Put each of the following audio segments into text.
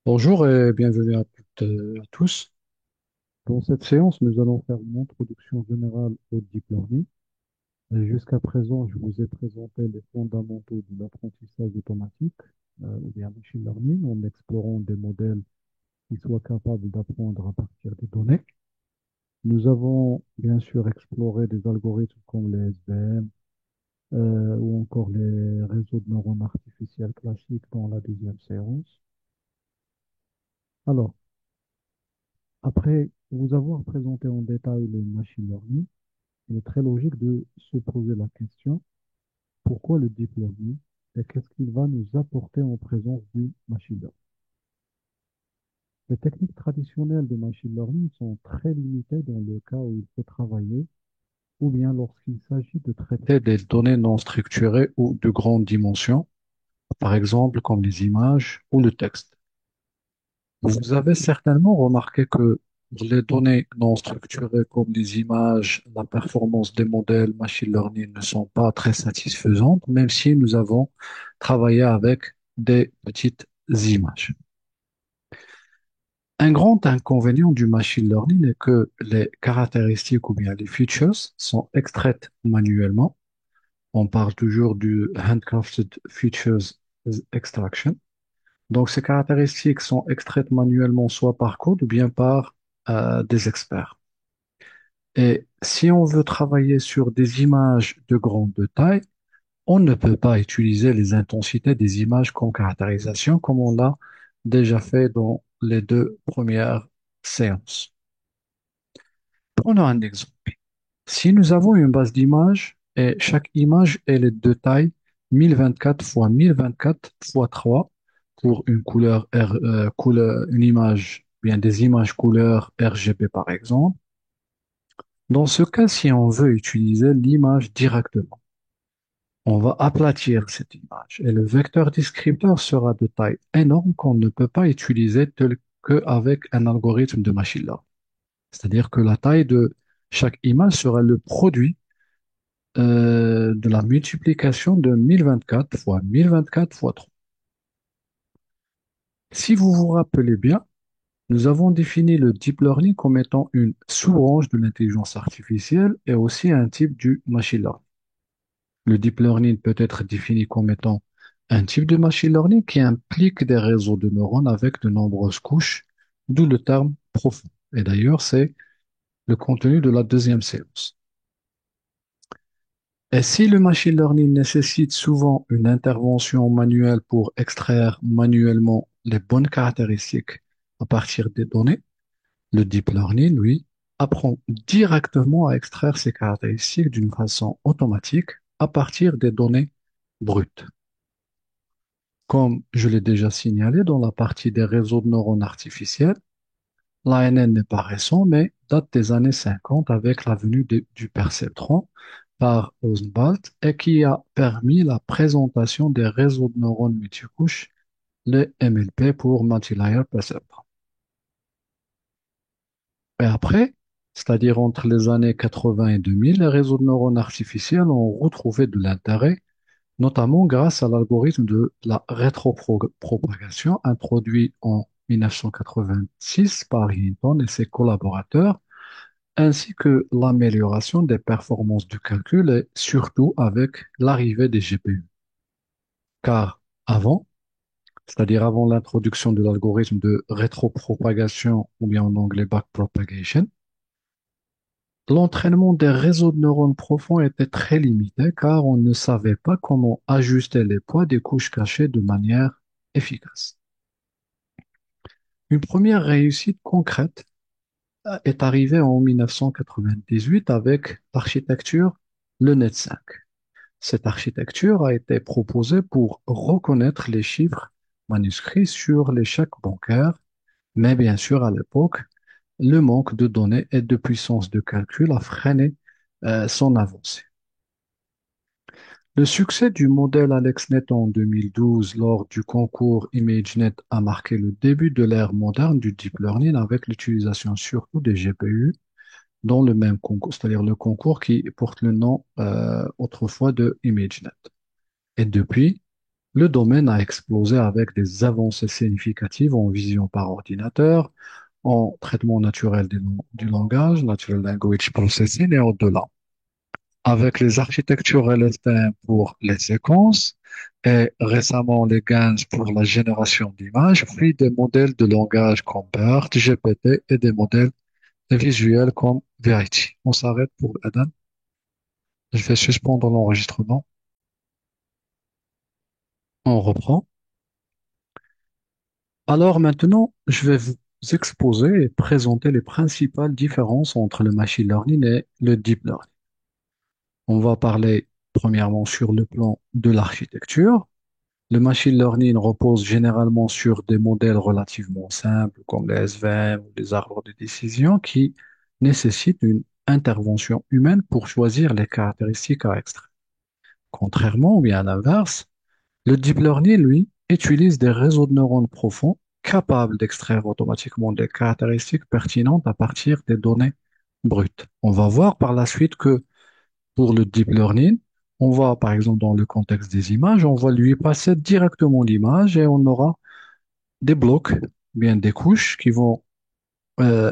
Bonjour et bienvenue à toutes et à tous. Dans cette séance, nous allons faire une introduction générale au deep learning. Et jusqu'à présent, je vous ai présenté les fondamentaux de l'apprentissage automatique, ou bien machine learning, en explorant des modèles qui soient capables d'apprendre à partir des données. Nous avons bien sûr exploré des algorithmes comme les SVM, ou encore les réseaux de neurones artificiels classiques dans la deuxième séance. Alors, après vous avoir présenté en détail le machine learning, il est très logique de se poser la question, pourquoi le deep learning et qu'est-ce qu'il va nous apporter en présence du machine learning? Les techniques traditionnelles de machine learning sont très limitées dans le cas où il faut travailler ou bien lorsqu'il s'agit de traiter des données non structurées ou de grandes dimensions, par exemple comme les images ou le texte. Vous avez certainement remarqué que pour les données non structurées comme les images, la performance des modèles machine learning ne sont pas très satisfaisantes, même si nous avons travaillé avec des petites images. Un grand inconvénient du machine learning est que les caractéristiques ou bien les features sont extraites manuellement. On parle toujours du handcrafted features extraction. Donc, ces caractéristiques sont extraites manuellement soit par code ou bien par des experts. Et si on veut travailler sur des images de grande taille, on ne peut pas utiliser les intensités des images comme caractérisation comme on l'a déjà fait dans les deux premières séances. Prenons un exemple. Si nous avons une base d'images et chaque image est de taille 1024 fois 1024 fois 3 pour une une image, bien des images couleur RGB par exemple. Dans ce cas, si on veut utiliser l'image directement, on va aplatir cette image et le vecteur descripteur sera de taille énorme qu'on ne peut pas utiliser tel qu'avec un algorithme de machine learning. C'est-à-dire que la taille de chaque image sera le produit de la multiplication de 1024 fois 1024 fois 3. Si vous vous rappelez bien, nous avons défini le deep learning comme étant une sous-branche de l'intelligence artificielle et aussi un type du machine learning. Le deep learning peut être défini comme étant un type de machine learning qui implique des réseaux de neurones avec de nombreuses couches, d'où le terme profond. Et d'ailleurs, c'est le contenu de la deuxième séance. Et si le machine learning nécessite souvent une intervention manuelle pour extraire manuellement les bonnes caractéristiques à partir des données, le deep learning, lui, apprend directement à extraire ces caractéristiques d'une façon automatique à partir des données brutes. Comme je l'ai déjà signalé dans la partie des réseaux de neurones artificiels, l'ANN n'est pas récent, mais date des années 50 avec la venue du perceptron par Oswald et qui a permis la présentation des réseaux de neurones multicouches, les MLP pour Multilayer Perceptron. Et après, c'est-à-dire entre les années 80 et 2000, les réseaux de neurones artificiels ont retrouvé de l'intérêt, notamment grâce à l'algorithme de la rétropropagation introduit en 1986 par Hinton et ses collaborateurs, ainsi que l'amélioration des performances du calcul et surtout avec l'arrivée des GPU. Car avant, c'est-à-dire avant l'introduction de l'algorithme de rétropropagation ou bien en anglais backpropagation, l'entraînement des réseaux de neurones profonds était très limité car on ne savait pas comment ajuster les poids des couches cachées de manière efficace. Une première réussite concrète est arrivée en 1998 avec l'architecture LeNet 5. Cette architecture a été proposée pour reconnaître les chiffres manuscrits sur les chèques bancaires, mais bien sûr, à l'époque, le manque de données et de puissance de calcul a freiné son avancée. Le succès du modèle AlexNet en 2012 lors du concours ImageNet a marqué le début de l'ère moderne du deep learning avec l'utilisation surtout des GPU dans le même concours, c'est-à-dire le concours qui porte le nom autrefois de ImageNet. Et depuis, le domaine a explosé avec des avancées significatives en vision par ordinateur, en traitement naturel du langage, Natural Language Processing et au-delà, avec les architectures LSTM pour les séquences et récemment les GANs pour la génération d'images, puis des modèles de langage comme BERT, GPT et des modèles visuels comme Verity. On s'arrête pour Adam. Je vais suspendre l'enregistrement. On reprend. Alors maintenant, je vais vous exposer et présenter les principales différences entre le machine learning et le deep learning. On va parler premièrement sur le plan de l'architecture. Le machine learning repose généralement sur des modèles relativement simples comme les SVM ou les arbres de décision qui nécessitent une intervention humaine pour choisir les caractéristiques à extraire. Contrairement ou bien à l'inverse, le deep learning, lui, utilise des réseaux de neurones profonds capables d'extraire automatiquement des caractéristiques pertinentes à partir des données brutes. On va voir par la suite que pour le deep learning, on va, par exemple, dans le contexte des images, on va lui passer directement l'image et on aura des blocs, bien des couches qui vont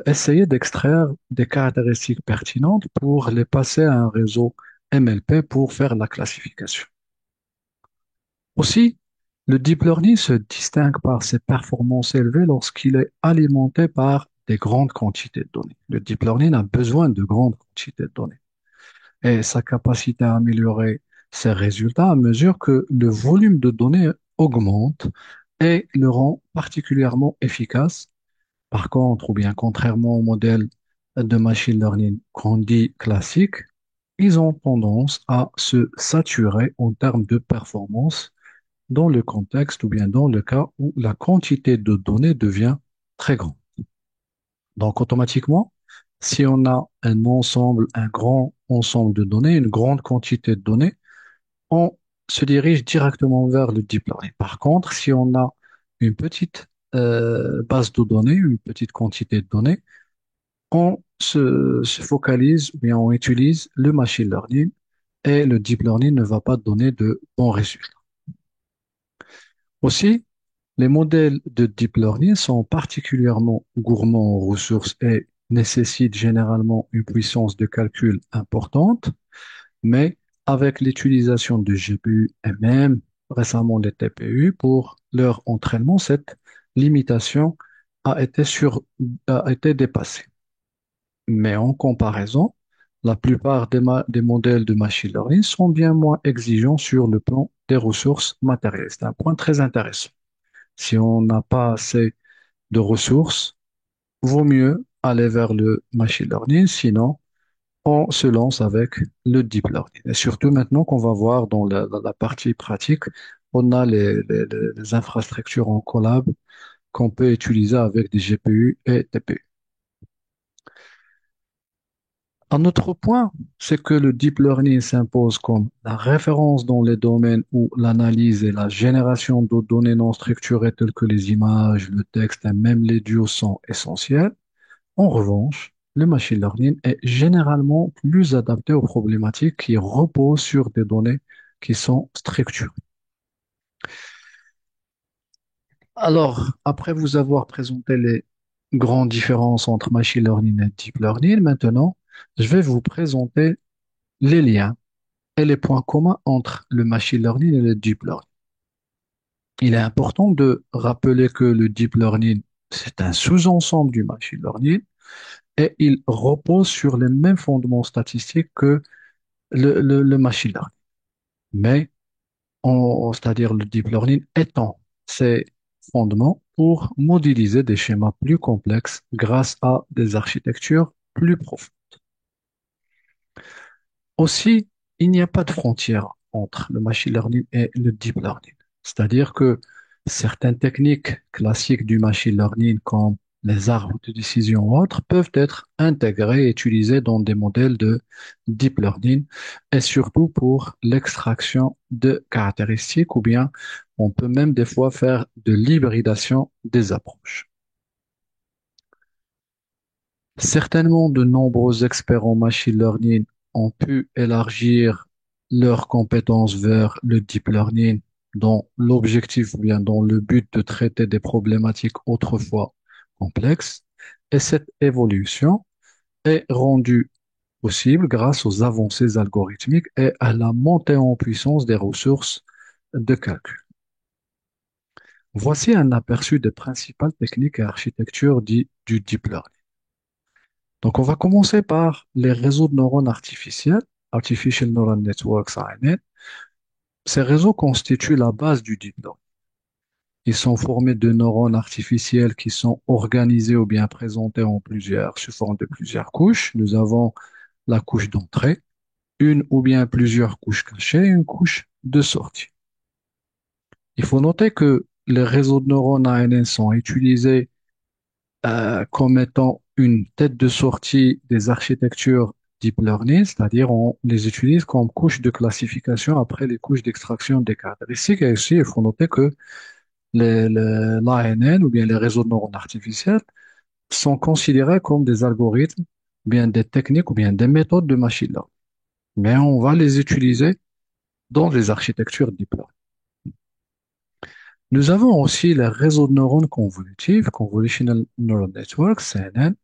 essayer d'extraire des caractéristiques pertinentes pour les passer à un réseau MLP pour faire la classification. Aussi, le deep learning se distingue par ses performances élevées lorsqu'il est alimenté par des grandes quantités de données. Le deep learning a besoin de grandes quantités de données et sa capacité à améliorer ses résultats à mesure que le volume de données augmente et le rend particulièrement efficace. Par contre, ou bien contrairement au modèle de machine learning qu'on dit classique, ils ont tendance à se saturer en termes de performance dans le contexte ou bien dans le cas où la quantité de données devient très grande. Donc, automatiquement, si on a un ensemble, un grand ensemble de données, une grande quantité de données, on se dirige directement vers le deep learning. Par contre, si on a une petite base de données, une petite quantité de données, on se focalise ou bien on utilise le machine learning et le deep learning ne va pas donner de bons résultats. Aussi, les modèles de deep learning sont particulièrement gourmands en ressources et nécessitent généralement une puissance de calcul importante, mais avec l'utilisation de GPU et même récemment les TPU pour leur entraînement, cette limitation a été dépassée. Mais en comparaison, la plupart des modèles de machine learning sont bien moins exigeants sur le plan des ressources matérielles. C'est un point très intéressant. Si on n'a pas assez de ressources, vaut mieux aller vers le machine learning, sinon on se lance avec le deep learning. Et surtout maintenant qu'on va voir dans la partie pratique, on a les infrastructures en collab qu'on peut utiliser avec des GPU et TPU. Un autre point, c'est que le deep learning s'impose comme la référence dans les domaines où l'analyse et la génération de données non structurées telles que les images, le texte et même les duos sont essentiels. En revanche, le machine learning est généralement plus adapté aux problématiques qui reposent sur des données qui sont structurées. Alors, après vous avoir présenté les grandes différences entre machine learning et deep learning, maintenant, je vais vous présenter les liens et les points communs entre le machine learning et le deep learning. Il est important de rappeler que le deep learning, c'est un sous-ensemble du machine learning et il repose sur les mêmes fondements statistiques que le machine learning. Mais, c'est-à-dire le deep learning étend ses fondements pour modéliser des schémas plus complexes grâce à des architectures plus profondes. Aussi, il n'y a pas de frontière entre le machine learning et le deep learning. C'est-à-dire que certaines techniques classiques du machine learning, comme les arbres de décision ou autres, peuvent être intégrées et utilisées dans des modèles de deep learning, et surtout pour l'extraction de caractéristiques, ou bien on peut même des fois faire de l'hybridation des approches. Certainement, de nombreux experts en machine learning ont pu élargir leurs compétences vers le deep learning dans l'objectif ou bien dans le but de traiter des problématiques autrefois complexes. Et cette évolution est rendue possible grâce aux avancées algorithmiques et à la montée en puissance des ressources de calcul. Voici un aperçu des principales techniques et architectures du deep learning. Donc, on va commencer par les réseaux de neurones artificiels, Artificial Neural Networks, ANN. Ces réseaux constituent la base du deep learning. Ils sont formés de neurones artificiels qui sont organisés ou bien présentés sous forme de plusieurs couches. Nous avons la couche d'entrée, une ou bien plusieurs couches cachées et une couche de sortie. Il faut noter que les réseaux de neurones ANN sont utilisés comme étant une tête de sortie des architectures deep learning, c'est-à-dire on les utilise comme couche de classification après les couches d'extraction des caractéristiques. Et aussi, il faut noter que l'ANN ou bien les réseaux de neurones artificiels sont considérés comme des algorithmes, bien des techniques ou bien des méthodes de machine learning. Mais on va les utiliser dans les architectures deep learning. Nous avons aussi les réseaux de neurones convolutifs, Convolutional Neural Networks, CNN,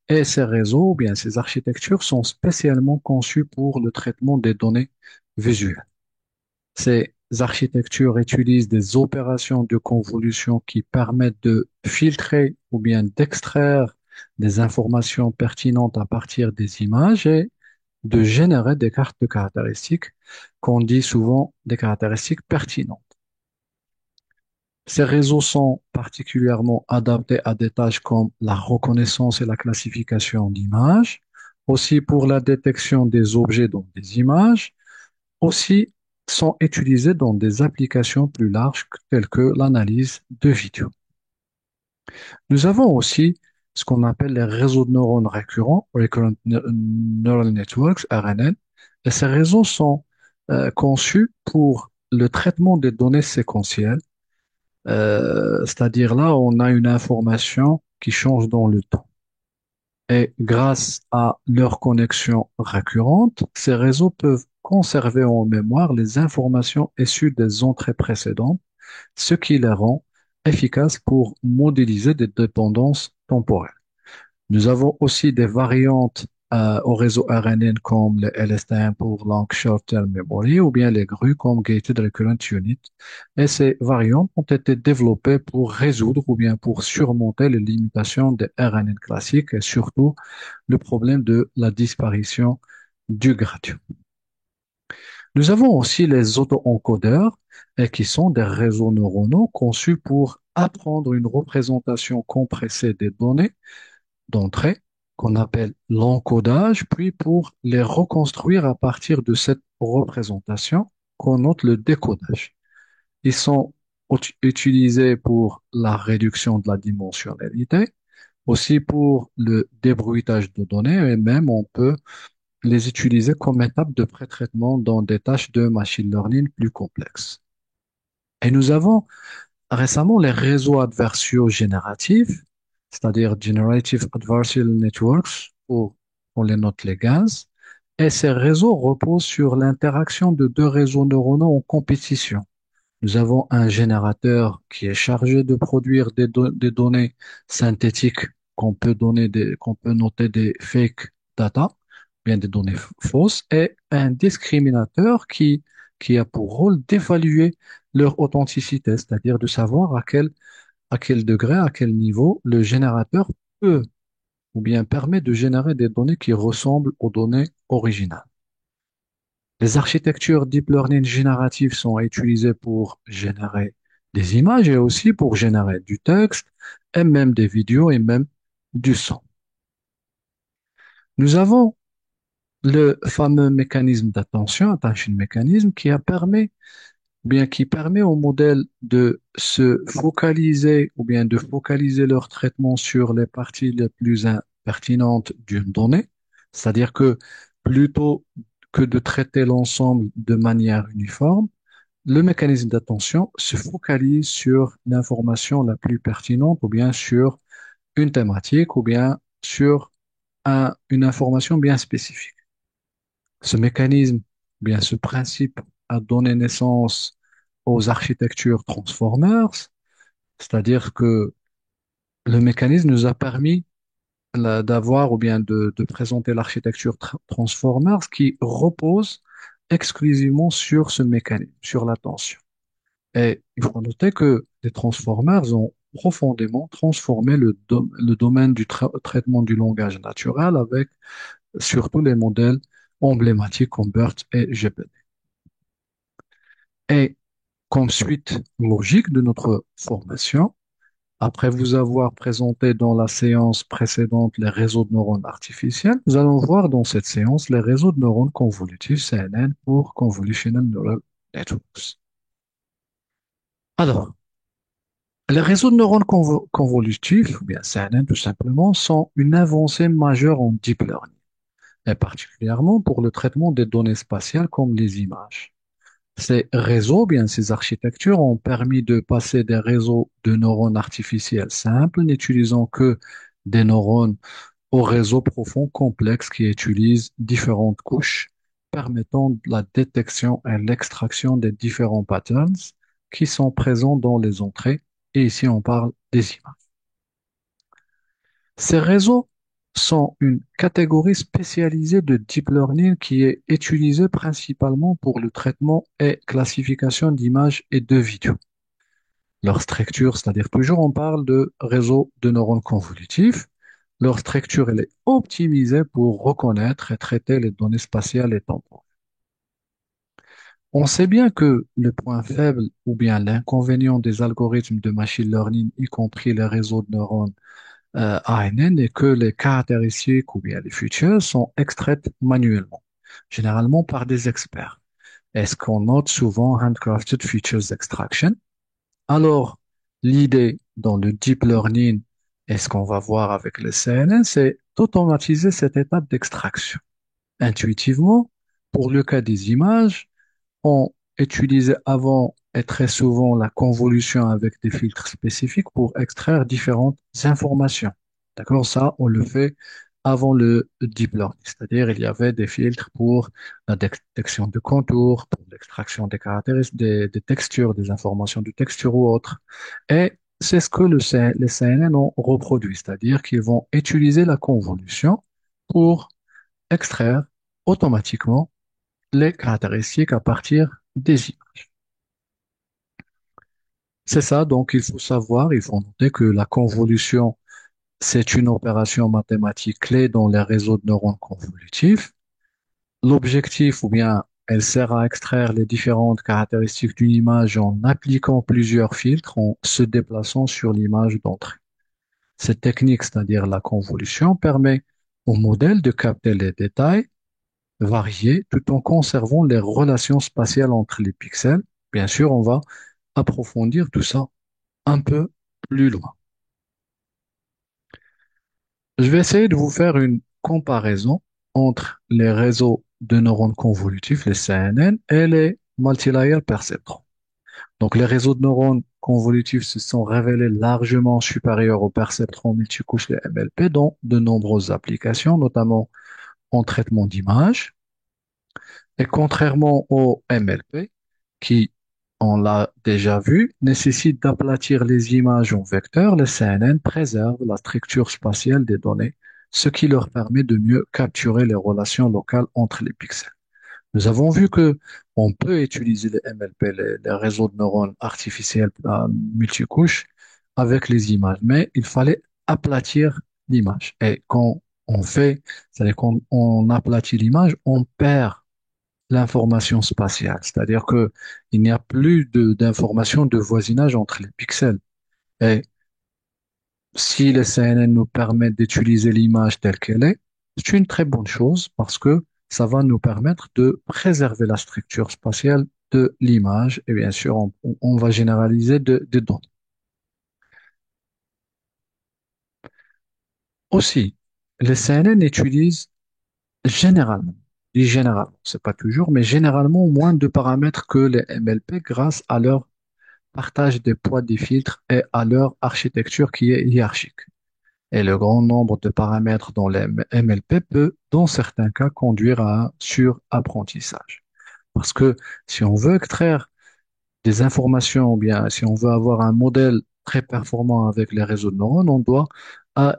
et ces réseaux, ou bien ces architectures sont spécialement conçues pour le traitement des données visuelles. Ces architectures utilisent des opérations de convolution qui permettent de filtrer ou bien d'extraire des informations pertinentes à partir des images et de générer des cartes de caractéristiques qu'on dit souvent des caractéristiques pertinentes. Ces réseaux sont particulièrement adaptés à des tâches comme la reconnaissance et la classification d'images, aussi pour la détection des objets dans des images, aussi sont utilisés dans des applications plus larges telles que l'analyse de vidéos. Nous avons aussi ce qu'on appelle les réseaux de neurones récurrents, Neural Networks, RNN, et ces réseaux sont conçus pour le traitement des données séquentielles. C'est-à-dire là, on a une information qui change dans le temps. Et grâce à leur connexion récurrente, ces réseaux peuvent conserver en mémoire les informations issues des entrées précédentes, ce qui les rend efficaces pour modéliser des dépendances temporelles. Nous avons aussi des variantes au réseau RNN comme le LSTM pour Long Short Term Memory ou bien les GRU comme Gated Recurrent Unit. Et ces variantes ont été développées pour résoudre ou bien pour surmonter les limitations des RNN classiques et surtout le problème de la disparition du gradient. Nous avons aussi les auto-encodeurs qui sont des réseaux neuronaux conçus pour apprendre une représentation compressée des données d'entrée qu'on appelle l'encodage, puis pour les reconstruire à partir de cette représentation qu'on note le décodage. Ils sont utilisés pour la réduction de la dimensionnalité, aussi pour le débruitage de données, et même on peut les utiliser comme étape de pré-traitement dans des tâches de machine learning plus complexes. Et nous avons récemment les réseaux adversariaux génératifs, c'est-à-dire Generative Adversarial Networks, ou on les note les GANs, et ces réseaux reposent sur l'interaction de deux réseaux neuronaux en compétition. Nous avons un générateur qui est chargé de produire des données synthétiques qu'on peut noter des fake data, bien des données fausses, et un discriminateur qui a pour rôle d'évaluer leur authenticité, c'est-à-dire de savoir à quel degré, à quel niveau le générateur peut ou bien permet de générer des données qui ressemblent aux données originales. Les architectures deep learning génératives sont utilisées pour générer des images et aussi pour générer du texte et même des vidéos et même du son. Nous avons le fameux mécanisme d'attention, attention mécanisme, qui permet au modèle de se focaliser ou bien de focaliser leur traitement sur les parties les plus pertinentes d'une donnée. C'est-à-dire que plutôt que de traiter l'ensemble de manière uniforme, le mécanisme d'attention se focalise sur l'information la plus pertinente ou bien sur une thématique ou bien sur une information bien spécifique. Ce mécanisme, bien ce principe a donné naissance aux architectures Transformers, c'est-à-dire que le mécanisme nous a permis d'avoir ou bien de présenter l'architecture Transformers qui repose exclusivement sur ce mécanisme, sur l'attention. Et il faut noter que les Transformers ont profondément transformé le domaine du traitement du langage naturel avec surtout les modèles emblématiques comme BERT et GPT. Et comme suite logique de notre formation, après vous avoir présenté dans la séance précédente les réseaux de neurones artificiels, nous allons voir dans cette séance les réseaux de neurones convolutifs CNN pour Convolutional Neural Networks. Alors, les réseaux de neurones convolutifs, ou bien CNN tout simplement, sont une avancée majeure en deep learning, et particulièrement pour le traitement des données spatiales comme les images. Ces réseaux, bien ces architectures ont permis de passer des réseaux de neurones artificiels simples, n'utilisant que des neurones, aux réseaux profonds complexes qui utilisent différentes couches, permettant la détection et l'extraction des différents patterns qui sont présents dans les entrées. Et ici, on parle des images. Ces réseaux sont une catégorie spécialisée de deep learning qui est utilisée principalement pour le traitement et classification d'images et de vidéos. Leur structure, c'est-à-dire toujours on parle de réseau de neurones convolutifs, leur structure elle est optimisée pour reconnaître et traiter les données spatiales et temporelles. On sait bien que le point faible ou bien l'inconvénient des algorithmes de machine learning, y compris les réseaux de neurones ANN, est que les caractéristiques ou bien les features sont extraites manuellement, généralement par des experts. Est-ce qu'on note souvent handcrafted features extraction? Alors, l'idée dans le deep learning, et ce qu'on va voir avec le CNN, c'est d'automatiser cette étape d'extraction. Intuitivement, pour le cas des images, on utilisait avant et très souvent la convolution avec des filtres spécifiques pour extraire différentes informations. D'accord? Ça, on le fait avant le deep learning. C'est-à-dire, il y avait des filtres pour la détection de contours, pour l'extraction des caractéristiques, des textures, des informations de texture ou autres. Et c'est ce que les CNN ont reproduit. C'est-à-dire qu'ils vont utiliser la convolution pour extraire automatiquement les caractéristiques à partir des images. C'est ça, donc il faut savoir, il faut noter que la convolution, c'est une opération mathématique clé dans les réseaux de neurones convolutifs. L'objectif, ou bien, elle sert à extraire les différentes caractéristiques d'une image en appliquant plusieurs filtres, en se déplaçant sur l'image d'entrée. Cette technique, c'est-à-dire la convolution, permet au modèle de capter les détails variés tout en conservant les relations spatiales entre les pixels. Bien sûr, on va approfondir tout ça un peu plus loin. Je vais essayer de vous faire une comparaison entre les réseaux de neurones convolutifs, les CNN, et les multilayer perceptrons. Donc, les réseaux de neurones convolutifs se sont révélés largement supérieurs aux perceptrons multicouches, les MLP, dans de nombreuses applications, notamment en traitement d'images. Et contrairement au MLP, qui, on l'a déjà vu, nécessite d'aplatir les images en vecteurs, les CNN préservent la structure spatiale des données, ce qui leur permet de mieux capturer les relations locales entre les pixels. Nous avons vu que on peut utiliser les MLP, les réseaux de neurones artificiels multicouches, avec les images, mais il fallait aplatir l'image. Et quand on fait, c'est-à-dire quand on aplatit l'image, on perd l'information spatiale, c'est-à-dire que il n'y a plus d'informations de voisinage entre les pixels. Et si les CNN nous permettent d'utiliser l'image telle qu'elle est, c'est une très bonne chose parce que ça va nous permettre de préserver la structure spatiale de l'image et bien sûr, on va généraliser des données. Aussi, les CNN utilisent généralement, et généralement, c'est pas toujours, mais généralement moins de paramètres que les MLP grâce à leur partage des poids des filtres et à leur architecture qui est hiérarchique. Et le grand nombre de paramètres dans les MLP peut, dans certains cas, conduire à un surapprentissage. Parce que si on veut extraire des informations, ou bien si on veut avoir un modèle très performant avec les réseaux de neurones, on doit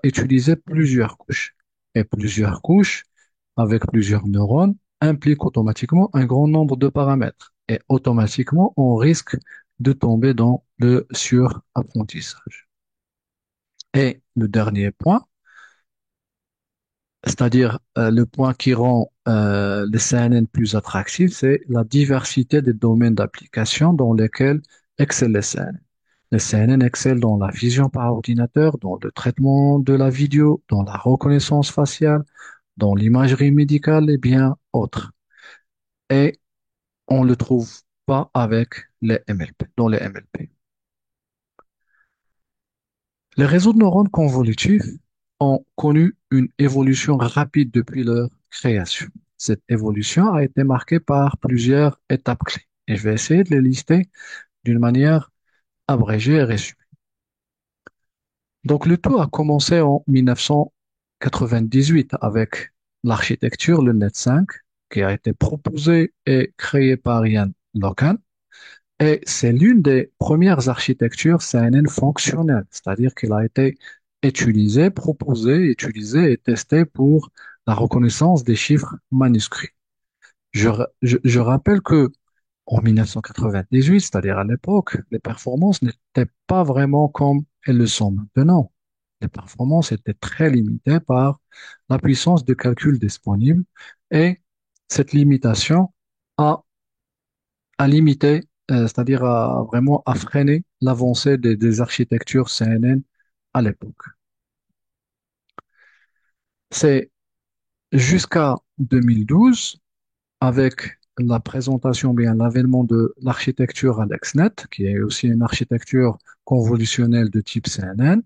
utiliser plusieurs couches. Et plusieurs couches avec plusieurs neurones impliquent automatiquement un grand nombre de paramètres. Et automatiquement, on risque de tomber dans le surapprentissage. Et le dernier point, c'est-à-dire le point qui rend les CNN plus attractifs, c'est la diversité des domaines d'application dans lesquels excellent les CNN. Les CNN excellent dans la vision par ordinateur, dans le traitement de la vidéo, dans la reconnaissance faciale, dans l'imagerie médicale et bien autres. Et on ne le trouve pas avec les MLP, dans les MLP. Les réseaux de neurones convolutifs ont connu une évolution rapide depuis leur création. Cette évolution a été marquée par plusieurs étapes clés. Et je vais essayer de les lister d'une manière abrégée et résumée. Donc, le tout a commencé en 1998 avec l'architecture, le Net5, qui a été proposée et créée par Ian Logan. Et c'est l'une des premières architectures CNN fonctionnelles, c'est-à-dire qu'elle a été utilisée, proposée, utilisée et testée pour la reconnaissance des chiffres manuscrits. Je rappelle que en 1998, c'est-à-dire à l'époque, les performances n'étaient pas vraiment comme elles le sont maintenant. Les performances étaient très limitées par la puissance de calcul disponible et cette limitation a à limiter, c'est-à-dire à vraiment à freiner l'avancée des architectures CNN à l'époque. C'est jusqu'à 2012, avec la présentation, bien l'avènement de l'architecture AlexNet, qui est aussi une architecture convolutionnelle de type CNN.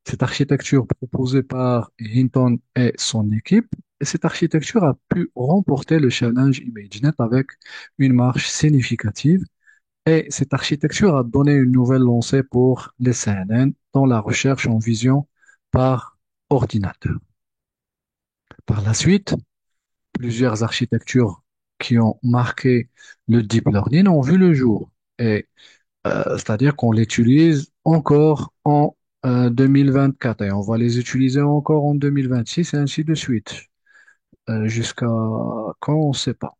Cette architecture proposée par Hinton et son équipe, et cette architecture a pu remporter le challenge ImageNet avec une marche significative. Et cette architecture a donné une nouvelle lancée pour les CNN dans la recherche en vision par ordinateur. Par la suite, plusieurs architectures qui ont marqué le deep learning ont vu le jour. Et c'est-à-dire qu'on l'utilise encore en 2024 et on va les utiliser encore en 2026 et ainsi de suite. Jusqu'à quand, on ne sait pas.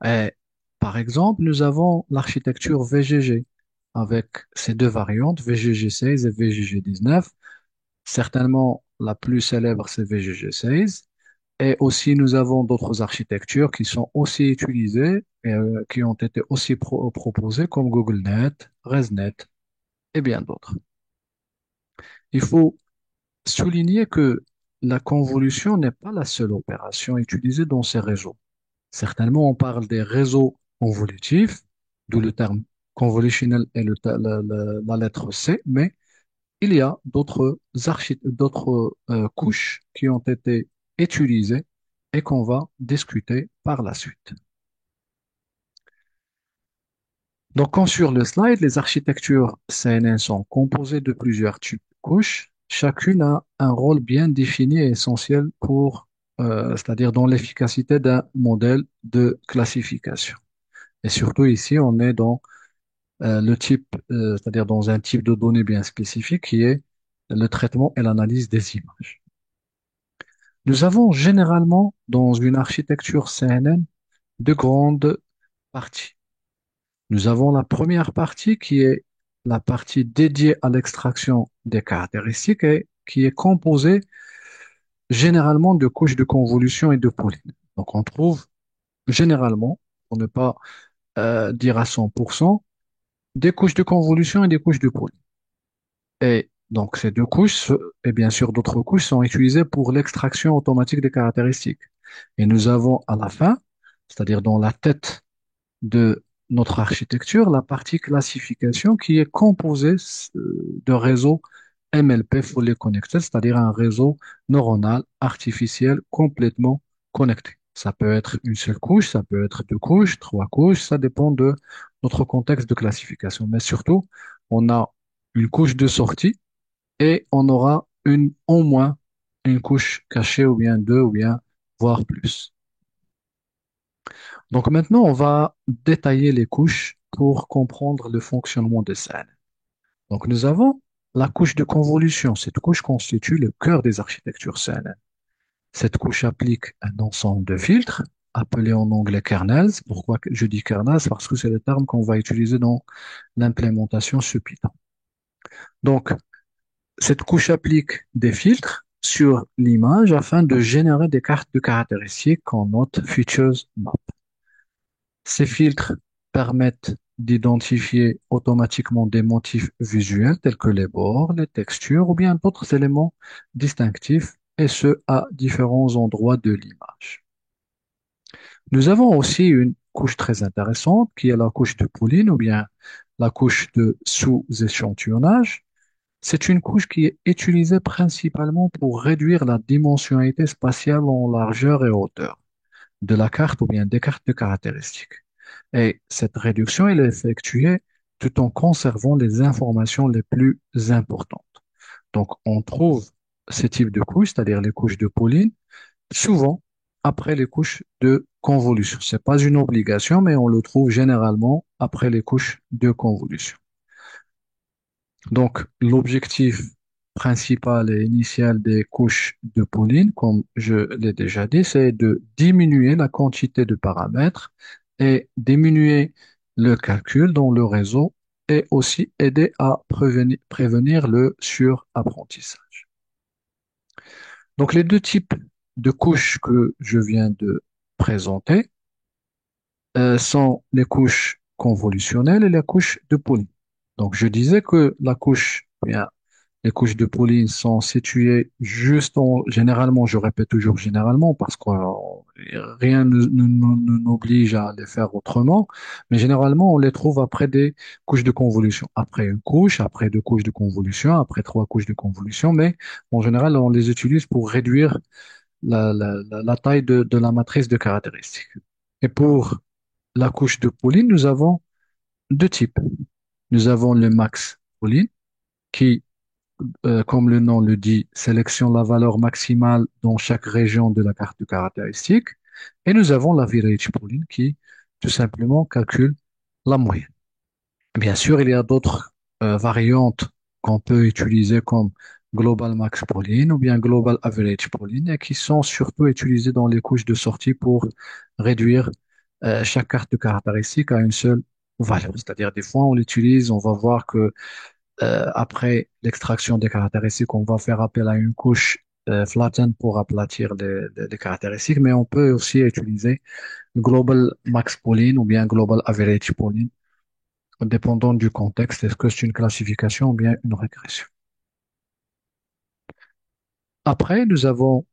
Et, par exemple, nous avons l'architecture VGG avec ces deux variantes, VGG 16 et VGG 19. Certainement, la plus célèbre, c'est VGG 16. Et aussi, nous avons d'autres architectures qui sont aussi utilisées et qui ont été aussi proposées comme GoogleNet, ResNet et bien d'autres. Il faut souligner que la convolution n'est pas la seule opération utilisée dans ces réseaux. Certainement, on parle des réseaux convolutifs, d'où le terme convolutionnel et la lettre C, mais il y a d'autres couches qui ont été utilisées et qu'on va discuter par la suite. Donc, comme sur le slide, les architectures CNN sont composées de plusieurs types de couches. Chacune a un rôle bien défini et essentiel c'est-à-dire dans l'efficacité d'un modèle de classification. Et surtout ici, on est dans le type, c'est-à-dire dans un type de données bien spécifique qui est le traitement et l'analyse des images. Nous avons généralement dans une architecture CNN deux grandes parties. Nous avons la première partie qui est la partie dédiée à l'extraction des caractéristiques et qui est composée généralement de couches de convolution et de pooling. Donc on trouve généralement, pour ne pas dire à 100%, des couches de convolution et des couches de pooling. Et donc ces deux couches, et bien sûr d'autres couches, sont utilisées pour l'extraction automatique des caractéristiques. Et nous avons à la fin, c'est-à-dire dans la tête de notre architecture, la partie classification qui est composée de réseaux MLP fully connected, c'est-à-dire un réseau neuronal artificiel complètement connecté. Ça peut être une seule couche, ça peut être deux couches, trois couches, ça dépend de notre contexte de classification. Mais surtout, on a une couche de sortie et on aura au moins une couche cachée ou bien deux ou bien voire plus. Donc maintenant, on va détailler les couches pour comprendre le fonctionnement des scènes. Donc, nous avons la couche de convolution. Cette couche constitue le cœur des architectures CNN. Cette couche applique un ensemble de filtres, appelés en anglais kernels. Pourquoi je dis kernels? Parce que c'est le terme qu'on va utiliser dans l'implémentation sur Python. Donc, cette couche applique des filtres sur l'image afin de générer des cartes de caractéristiques qu'on note features map. Ces filtres permettent d'identifier automatiquement des motifs visuels tels que les bords, les textures ou bien d'autres éléments distinctifs, et ce à différents endroits de l'image. Nous avons aussi une couche très intéressante qui est la couche de Pauling ou bien la couche de sous-échantillonnage. C'est une couche qui est utilisée principalement pour réduire la dimensionnalité spatiale en largeur et hauteur de la carte ou bien des cartes de caractéristiques. Et cette réduction, elle est effectuée tout en conservant les informations les plus importantes. Donc, on trouve ces types de couches, c'est-à-dire les couches de Pauling, souvent après les couches de convolution. C'est pas une obligation, mais on le trouve généralement après les couches de convolution. Donc, l'objectif principal et initial des couches de Pauling, comme je l'ai déjà dit, c'est de diminuer la quantité de paramètres et diminuer le calcul dans le réseau et aussi aider à prévenir le surapprentissage. Donc, les deux types de couches que je viens de présenter sont les couches convolutionnelles et la couche de Pauling. Donc, je disais que bien, les couches de Pauling sont situées généralement, je répète toujours généralement parce que rien ne nous oblige à les faire autrement, mais généralement, on les trouve après des couches de convolution. Après une couche, après deux couches de convolution, après trois couches de convolution, mais en général, on les utilise pour réduire la taille de la matrice de caractéristiques. Et pour la couche de Pauling, nous avons deux types. Nous avons le max Pauling qui, comme le nom le dit, sélectionne la valeur maximale dans chaque région de la carte de caractéristiques. Et nous avons l'average Pauling qui, tout simplement, calcule la moyenne. Bien sûr, il y a d'autres variantes qu'on peut utiliser comme Global Max Pauling ou bien Global Average Pauling et qui sont surtout utilisées dans les couches de sortie pour réduire chaque carte de caractéristique à une seule valeur. C'est-à-dire, des fois, on l'utilise, on va voir que après l'extraction des caractéristiques, on va faire appel à une couche flatten pour aplatir les caractéristiques, mais on peut aussi utiliser Global Max Pauling ou bien Global Average Pauling dépendant du contexte, est-ce que c'est une classification ou bien une régression? Après, nous avons,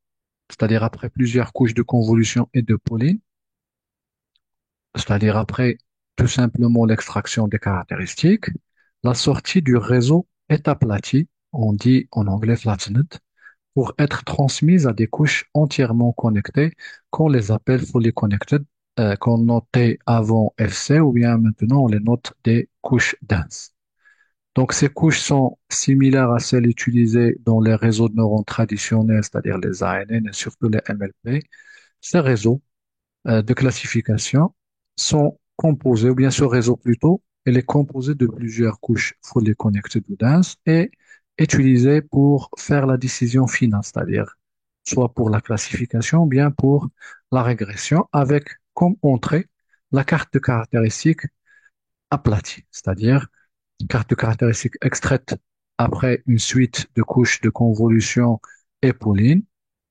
c'est-à-dire après plusieurs couches de convolution et de Pauling, c'est-à-dire après tout simplement l'extraction des caractéristiques, la sortie du réseau est aplatie, on dit en anglais flattened, pour être transmise à des couches entièrement connectées qu'on les appelle fully connected, qu'on notait avant FC ou bien maintenant on les note des couches denses. Donc, ces couches sont similaires à celles utilisées dans les réseaux de neurones traditionnels, c'est-à-dire les ANN et surtout les MLP. Ces réseaux de classification sont composés, ou bien ce réseau plutôt, il est composé de plusieurs couches fully connected ou dense et utilisé pour faire la décision finale, c'est-à-dire soit pour la classification ou bien pour la régression, avec comme entrée la carte de caractéristiques aplatie, c'est-à-dire carte de caractéristiques extraite après une suite de couches de convolution et Pauling.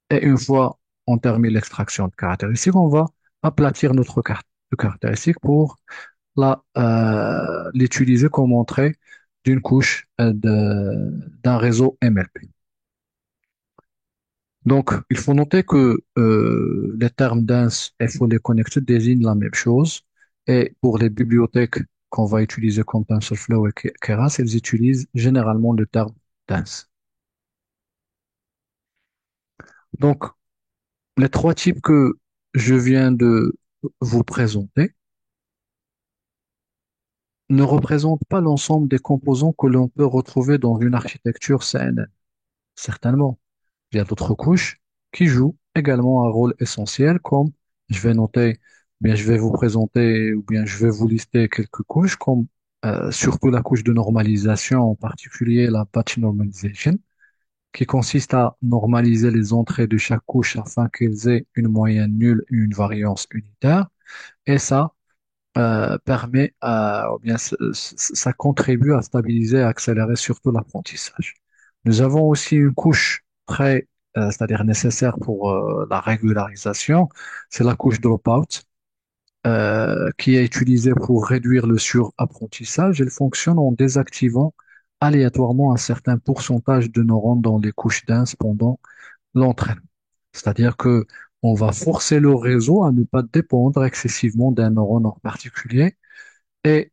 Et une fois on termine l'extraction de caractéristiques, on va aplatir notre carte de caractéristiques pour l'utiliser comme entrée d'une couche d'un réseau MLP. Donc, il faut noter que les termes dense et fully connected désignent la même chose. Et pour les bibliothèques qu'on va utiliser comme TensorFlow et Keras, elles utilisent généralement le terme dense. Donc, les trois types que je viens de vous présenter ne représentent pas l'ensemble des composants que l'on peut retrouver dans une architecture CNN. Certainement, il y a d'autres couches qui jouent également un rôle essentiel, comme je vais noter Bien, je vais vous présenter ou bien je vais vous lister quelques couches, comme surtout la couche de normalisation, en particulier la batch normalization, qui consiste à normaliser les entrées de chaque couche afin qu'elles aient une moyenne nulle et une variance unitaire. Et ça permet ou bien ça contribue à stabiliser et accélérer surtout l'apprentissage. Nous avons aussi une couche c'est-à-dire nécessaire pour la régularisation, c'est la couche dropout qui est utilisée pour réduire le surapprentissage. Elle fonctionne en désactivant aléatoirement un certain pourcentage de neurones dans les couches denses pendant l'entraînement. C'est-à-dire que on va forcer le réseau à ne pas dépendre excessivement d'un neurone en particulier et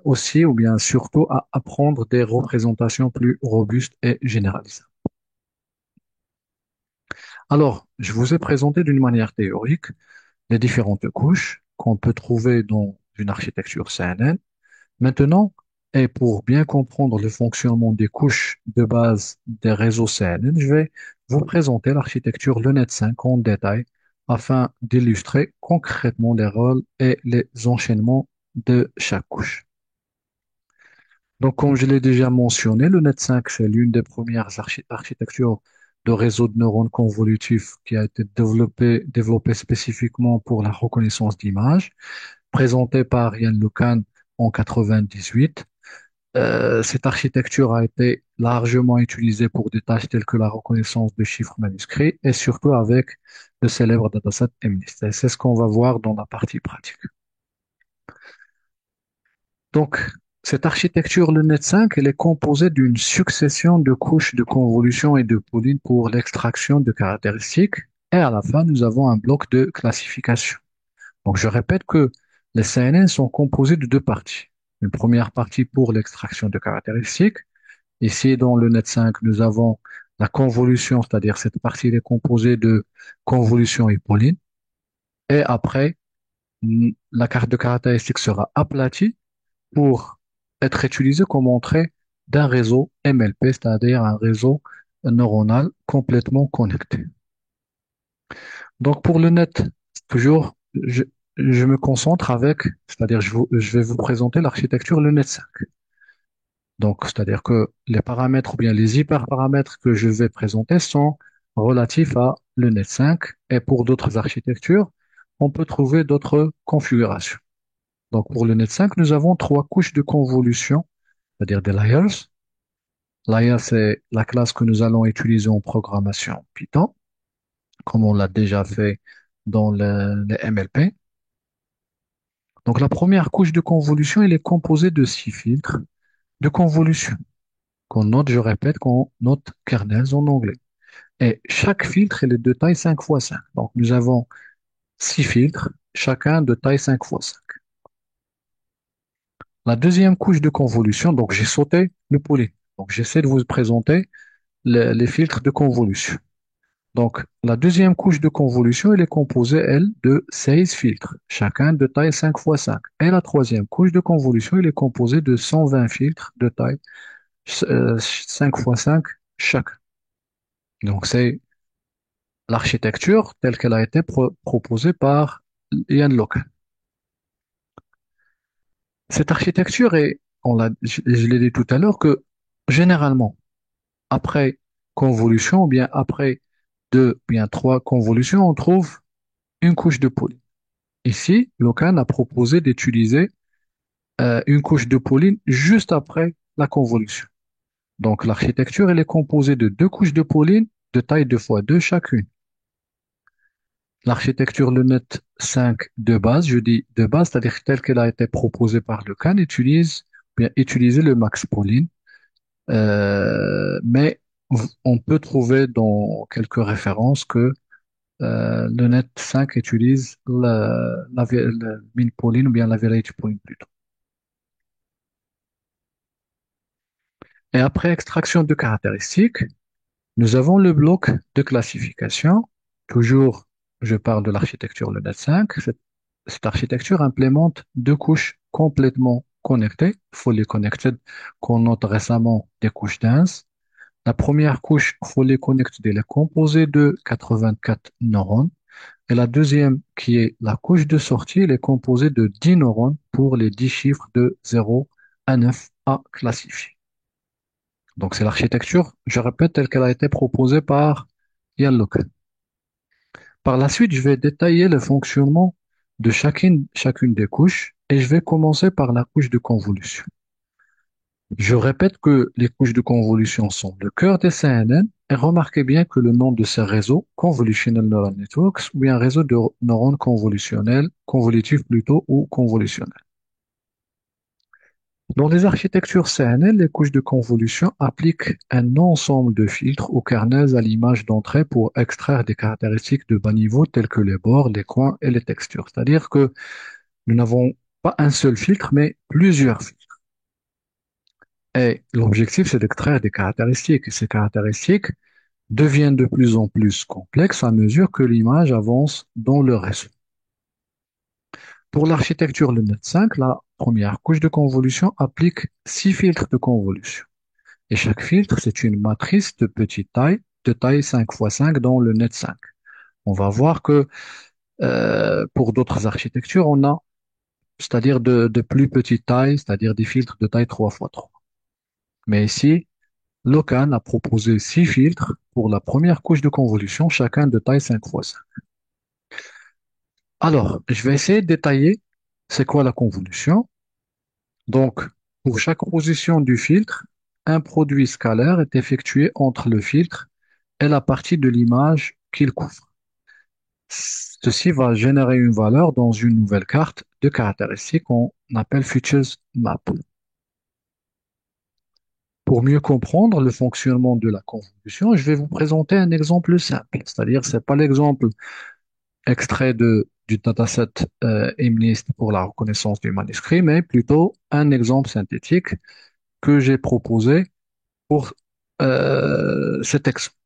aussi, ou bien surtout, à apprendre des représentations plus robustes et généralisables. Alors, je vous ai présenté d'une manière théorique les différentes couches qu'on peut trouver dans une architecture CNN. Maintenant, et pour bien comprendre le fonctionnement des couches de base des réseaux CNN, je vais vous présenter l'architecture LeNet 5 en détail afin d'illustrer concrètement les rôles et les enchaînements de chaque couche. Donc, comme je l'ai déjà mentionné, le Net5, c'est l'une des premières architectures de réseau de neurones convolutifs qui a été développée spécifiquement pour la reconnaissance d'images, présentée par Yann LeCun en 98. Cette architecture a été largement utilisée pour des tâches telles que la reconnaissance de chiffres manuscrits et surtout avec le célèbre dataset MNIST. Et c'est ce qu'on va voir dans la partie pratique. Donc, cette architecture LeNet 5, elle est composée d'une succession de couches de convolution et de polynes pour l'extraction de caractéristiques. Et à la fin, nous avons un bloc de classification. Donc, je répète que les CNN sont composés de deux parties. Une première partie pour l'extraction de caractéristiques. Ici, dans le net 5, nous avons la convolution, c'est-à-dire cette partie elle est composée de convolution et polynes. Et après, la carte de caractéristiques sera aplatie pour être utilisé comme entrée d'un réseau MLP, c'est-à-dire un réseau neuronal complètement connecté. Donc pour le net, toujours, je me concentre avec, c'est-à-dire je vais vous présenter l'architecture le net 5. Donc, c'est-à-dire que les paramètres ou bien les hyperparamètres que je vais présenter sont relatifs à le net 5 et pour d'autres architectures, on peut trouver d'autres configurations. Donc pour le net 5, nous avons trois couches de convolution, c'est-à-dire des layers. Layer, c'est la classe que nous allons utiliser en programmation Python, comme on l'a déjà fait dans les MLP. Donc, la première couche de convolution, elle est composée de six filtres de convolution, qu'on note, je répète, qu'on note kernels en anglais. Et chaque filtre, il est de taille 5 fois 5. Donc, nous avons six filtres, chacun de taille 5 fois 5. La deuxième couche de convolution, donc j'ai sauté le poly. Donc, j'essaie de vous présenter les filtres de convolution. Donc, la deuxième couche de convolution, elle est composée, elle, de 16 filtres, chacun de taille 5 fois 5. Et la troisième couche de convolution, elle est composée de 120 filtres de taille 5 fois 5 chacun. Donc, c'est l'architecture telle qu'elle a été proposée par Ian Locke. Cette architecture est, je l'ai dit tout à l'heure, que généralement, après convolution, ou bien après deux, ou bien trois convolutions, on trouve une couche de poly. Ici, Locan a proposé d'utiliser une couche de Pauline juste après la convolution. Donc, l'architecture, elle est composée de deux couches de Pauline de taille 2 fois 2 chacune. L'architecture LeNet 5 de base, je dis de base, c'est-à-dire telle qu'elle a été proposée par Locan, utilise bien utiliser le max Pauline, mais on peut trouver dans quelques références que le Net 5 utilise la min Pauline ou bien la variety Pauline plutôt. Et après extraction de caractéristiques, nous avons le bloc de classification. Toujours, je parle de l'architecture LeNet 5. Cette architecture implémente deux couches complètement connectées, fully connected, qu'on note récemment des couches denses. La première couche fully connected elle est composée de 84 neurones Et la deuxième, qui est la couche de sortie, elle est composée de 10 neurones pour les 10 chiffres de 0 à 9 à classifier. Donc, c'est l'architecture, je répète, telle qu'elle a été proposée par Ian Locken. Par la suite, je vais détailler le fonctionnement de chacune des couches et je vais commencer par la couche de convolution. Je répète que les couches de convolution sont le cœur des CNN et remarquez bien que le nom de ces réseaux, Convolutional Neural Networks, ou bien réseau de neurones convolutionnels, convolutifs plutôt, ou convolutionnels. Dans les architectures CNL, les couches de convolution appliquent un ensemble de filtres ou kernels à l'image d'entrée pour extraire des caractéristiques de bas niveau telles que les bords, les coins et les textures. C'est-à-dire que nous n'avons pas un seul filtre, mais plusieurs filtres. Et l'objectif, c'est d'extraire des caractéristiques. Et ces caractéristiques deviennent de plus en plus complexes à mesure que l'image avance dans le réseau. Pour l'architecture LeNet5, la première couche de convolution applique 6 filtres de convolution. Et chaque filtre, c'est une matrice de petite taille, de taille 5 x 5 dans le net 5. On va voir que pour d'autres architectures, on a, c'est-à-dire de plus petite taille, c'est-à-dire des filtres de taille 3 x 3. Mais ici, Locan a proposé 6 filtres pour la première couche de convolution, chacun de taille 5 x 5. Alors, je vais essayer de détailler c'est quoi la convolution. Donc, pour chaque position du filtre, un produit scalaire est effectué entre le filtre et la partie de l'image qu'il couvre. Ceci va générer une valeur dans une nouvelle carte de caractéristiques qu'on appelle Features Map. Pour mieux comprendre le fonctionnement de la convolution, je vais vous présenter un exemple simple. C'est-à-dire, c'est pas l'exemple extrait du dataset MNIST pour la reconnaissance du manuscrit, mais plutôt un exemple synthétique que j'ai proposé pour cet exemple.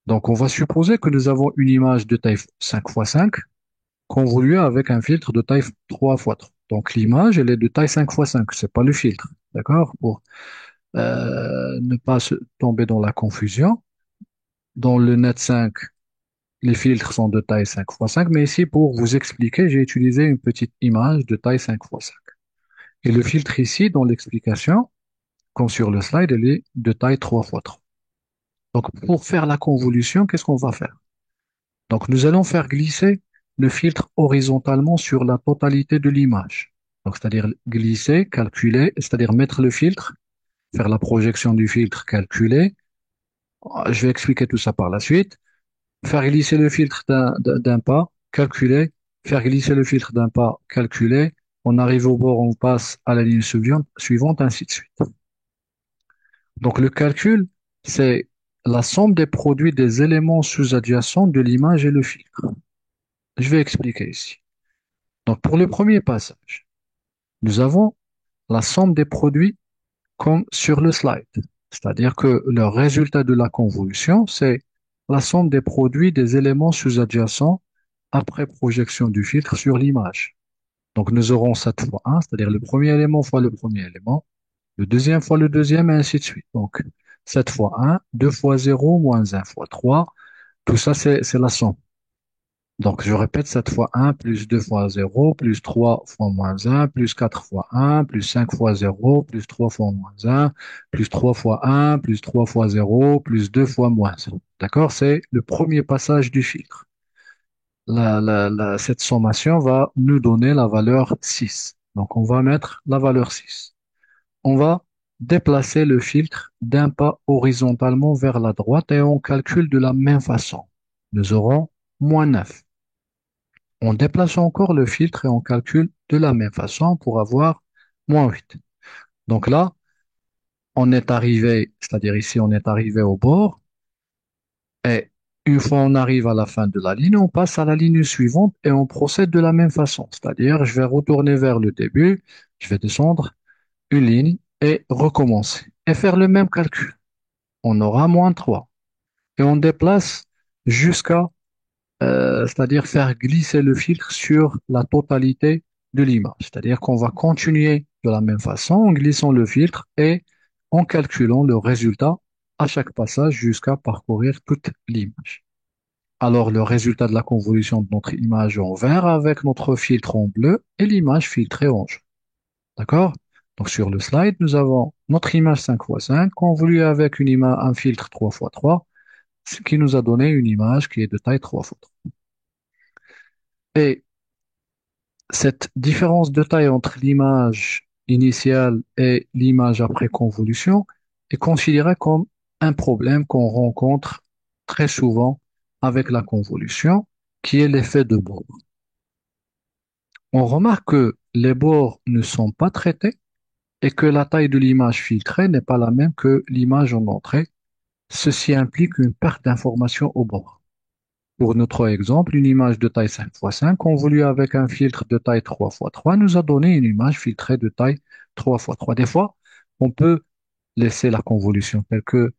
Donc, on va supposer que nous avons une image de taille 5 x 5 convolue avec un filtre de taille 3 x 3. Donc, l'image, elle est de taille 5 x 5. C'est pas le filtre. D'accord? Pour ne pas tomber dans la confusion. Dans le Net 5, les filtres sont de taille 5 x 5. Mais ici, pour vous expliquer, j'ai utilisé une petite image de taille 5 x 5. Et le filtre ici, dans l'explication, comme sur le slide, elle est de taille 3 x 3. Donc, pour faire la convolution, qu'est-ce qu'on va faire? Donc, nous allons faire glisser le filtre horizontalement sur la totalité de l'image. Donc, c'est-à-dire glisser, calculer, c'est-à-dire mettre le filtre, faire la projection du filtre, calculer. Je vais expliquer tout ça par la suite. Faire glisser le filtre d'un pas, calculer, faire glisser le filtre d'un pas, calculer. On arrive au bord, on passe à la ligne suivante, ainsi de suite. Donc, le calcul, c'est la somme des produits des éléments sous-adjacents de l'image et le filtre. Je vais expliquer ici. Donc, pour le premier passage, nous avons la somme des produits comme sur le slide. C'est-à-dire que le résultat de la convolution, c'est la somme des produits des éléments sous-adjacents après projection du filtre sur l'image. Donc, nous aurons 7 fois 1, c'est-à-dire le premier élément fois le premier élément, le deuxième fois le deuxième, et ainsi de suite. Donc, 7 fois 1, 2 fois 0, moins 1 fois 3, tout ça, c'est la somme. Donc, je répète, 7 fois 1, plus 2 fois 0, plus 3 fois moins 1, plus 4 fois 1, plus 5 fois 0, plus 3 fois moins 1, plus 3 fois 1, plus 3 fois 0, plus 2 fois moins 1. D'accord? C'est le premier passage du filtre. Cette sommation va nous donner la valeur 6. Donc, on va mettre la valeur 6. On va déplacer le filtre d'un pas horizontalement vers la droite et on calcule de la même façon. Nous aurons moins 9. On déplace encore le filtre et on calcule de la même façon pour avoir moins 8. Donc là, on est arrivé, c'est-à-dire ici, on est arrivé au bord et une fois on arrive à la fin de la ligne, on passe à la ligne suivante et on procède de la même façon. C'est-à-dire, je vais retourner vers le début, je vais descendre une ligne et recommencer et faire le même calcul. On aura moins 3 et on déplace jusqu'à c'est-à-dire faire glisser le filtre sur la totalité de l'image. C'est-à-dire qu'on va continuer de la même façon en glissant le filtre et en calculant le résultat à chaque passage jusqu'à parcourir toute l'image. alors le résultat de la convolution de notre image en vert avec notre filtre en bleu et l'image filtrée en jaune. D'accord? Donc sur le slide, nous avons notre image 5x5 convolue avec un filtre 3x3, ce qui nous a donné une image qui est de taille 3x3. Et cette différence de taille entre l'image initiale et l'image après convolution est considérée comme un problème qu'on rencontre très souvent avec la convolution, qui est l'effet de bord. On remarque que les bords ne sont pas traités et que la taille de l'image filtrée n'est pas la même que l'image en entrée. Ceci implique une perte d'information au bord. Pour notre exemple, une image de taille 5x5 convolue avec un filtre de taille 3x3 nous a donné une image filtrée de taille 3x3. Des fois, on peut laisser la convolution telle que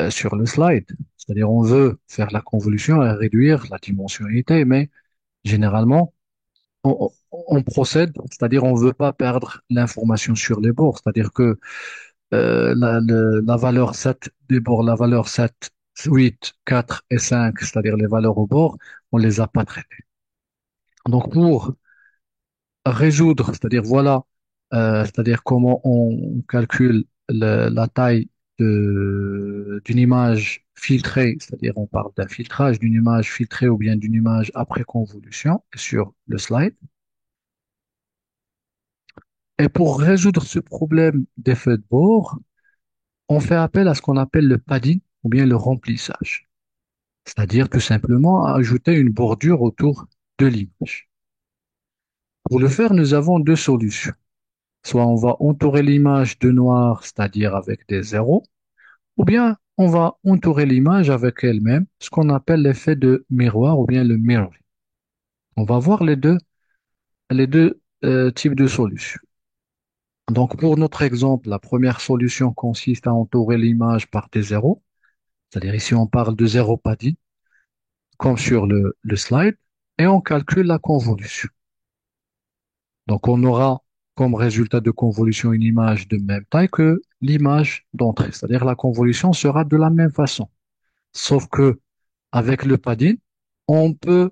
sur le slide. C'est-à-dire, on veut faire la convolution et réduire la dimensionnalité, mais généralement, on procède, c'est-à-dire, on ne veut pas perdre l'information sur les bords. C'est-à-dire que la valeur 7 des bords, la valeur 7, 8, 4 et 5, c'est-à-dire les valeurs au bord, on les a pas traitées. Donc pour résoudre, c'est-à-dire voilà, c'est-à-dire comment on calcule la taille d'une image filtrée, c'est-à-dire on parle d'un filtrage d'une image filtrée ou bien d'une image après convolution sur le slide. Et pour résoudre ce problème d'effet de bord, on fait appel à ce qu'on appelle le padding ou bien le remplissage. C'est-à-dire tout simplement ajouter une bordure autour de l'image. Pour le faire, nous avons deux solutions. Soit on va entourer l'image de noir, c'est-à-dire avec des zéros, ou bien on va entourer l'image avec elle-même, ce qu'on appelle l'effet de miroir ou bien le mirroring. On va voir les deux types de solutions. Donc pour notre exemple, la première solution consiste à entourer l'image par des zéros, c'est-à-dire ici on parle de zéro padding, comme sur le slide, et on calcule la convolution. Donc, on aura comme résultat de convolution une image de même taille que l'image d'entrée, c'est-à-dire la convolution sera de la même façon. Sauf que avec le padding, on peut,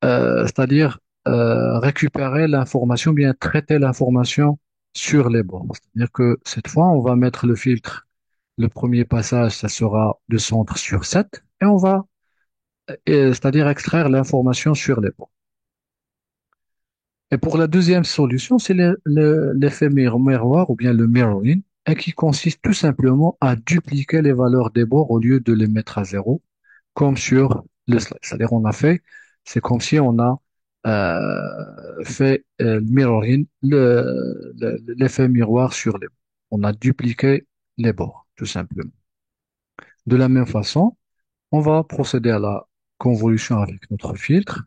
c'est-à-dire récupérer l'information, bien traiter l'information sur les bords. C'est-à-dire que cette fois, on va mettre le filtre. Le premier passage, ça sera de centre sur 7, et on va, c'est-à-dire extraire l'information sur les bords. Et pour la deuxième solution, c'est l'effet miroir ou bien le mirroring, et qui consiste tout simplement à dupliquer les valeurs des bords au lieu de les mettre à zéro, comme sur le slide. C'est-à-dire, c'est comme si on a fait le mirroring, l'effet miroir sur les bords. On a dupliqué les bords, tout simplement. De la même façon, on va procéder à la convolution avec notre filtre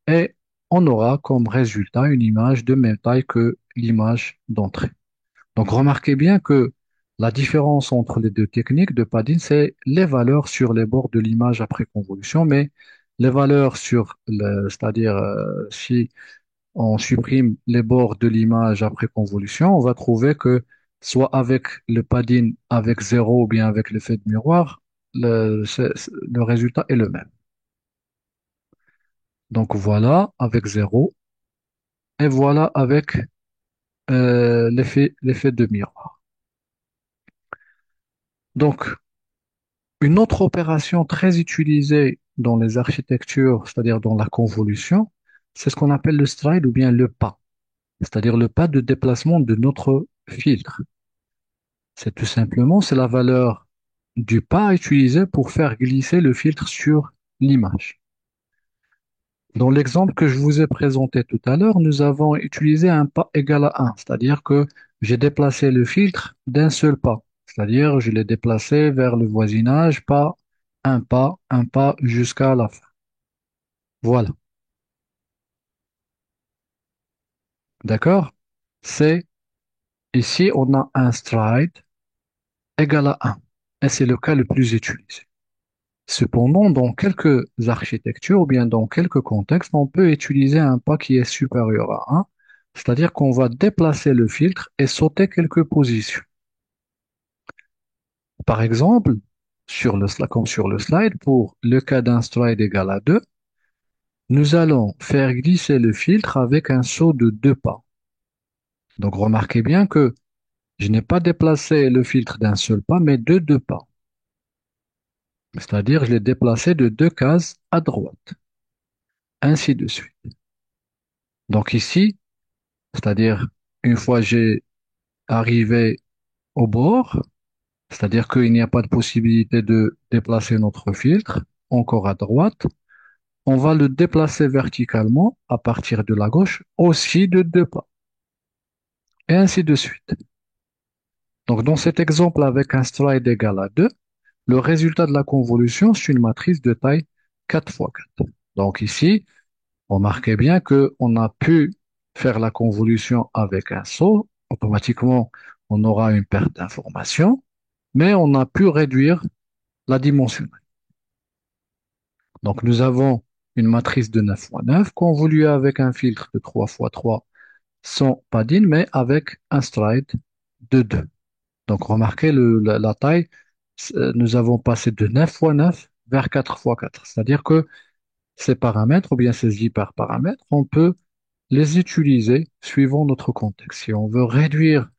et on aura comme résultat une image de même taille que l'image d'entrée. Donc remarquez bien que la différence entre les deux techniques de padding, c'est les valeurs sur les bords de l'image après convolution, mais les valeurs c'est-à-dire si on supprime les bords de l'image après convolution, on va trouver que soit avec le padding avec zéro ou bien avec l'effet de miroir, le résultat est le même. Donc voilà avec zéro et voilà avec l'effet de miroir. Donc, une autre opération très utilisée dans les architectures, c'est-à-dire dans la convolution, c'est ce qu'on appelle le stride ou bien le pas, c'est-à-dire le pas de déplacement de notre filtre. C'est tout simplement, c'est la valeur du pas utilisé pour faire glisser le filtre sur l'image. Dans l'exemple que je vous ai présenté tout à l'heure, nous avons utilisé un pas égal à 1, c'est-à-dire que j'ai déplacé le filtre d'un seul pas, c'est-à-dire je l'ai déplacé vers le voisinage, un pas jusqu'à la fin. Voilà, d'accord? C'est ici on a un stride égal à 1 et c'est le cas le plus utilisé. Cependant, dans quelques architectures ou bien dans quelques contextes, on peut utiliser un pas qui est supérieur à 1, c'est-à-dire qu'on va déplacer le filtre et sauter quelques positions. Par exemple, comme sur le slide, pour le cas d'un stride égal à 2, nous allons faire glisser le filtre avec un saut de 2 pas. Donc remarquez bien que je n'ai pas déplacé le filtre d'un seul pas, mais de 2 pas. C'est-à-dire, je l'ai déplacé de 2 cases à droite, ainsi de suite. Donc ici, c'est-à-dire, une fois j'ai arrivé au bord, c'est-à-dire qu'il n'y a pas de possibilité de déplacer notre filtre encore à droite, on va le déplacer verticalement à partir de la gauche aussi de 2 pas, et ainsi de suite. Donc dans cet exemple avec un stride égal à 2, le résultat de la convolution, c'est une matrice de taille 4 fois 4. Donc ici, remarquez bien qu'on a pu faire la convolution avec un saut. Automatiquement, on aura une perte d'information, mais on a pu réduire la dimension. Donc nous avons une matrice de 9 fois 9 convolue avec un filtre de 3 fois 3 sans padding, mais avec un stride de 2. Donc remarquez la taille, nous avons passé de 9 fois 9 vers 4 fois 4. C'est-à-dire que ces paramètres, ou bien ces hyperparamètres, on peut les utiliser suivant notre contexte. Si on veut réduire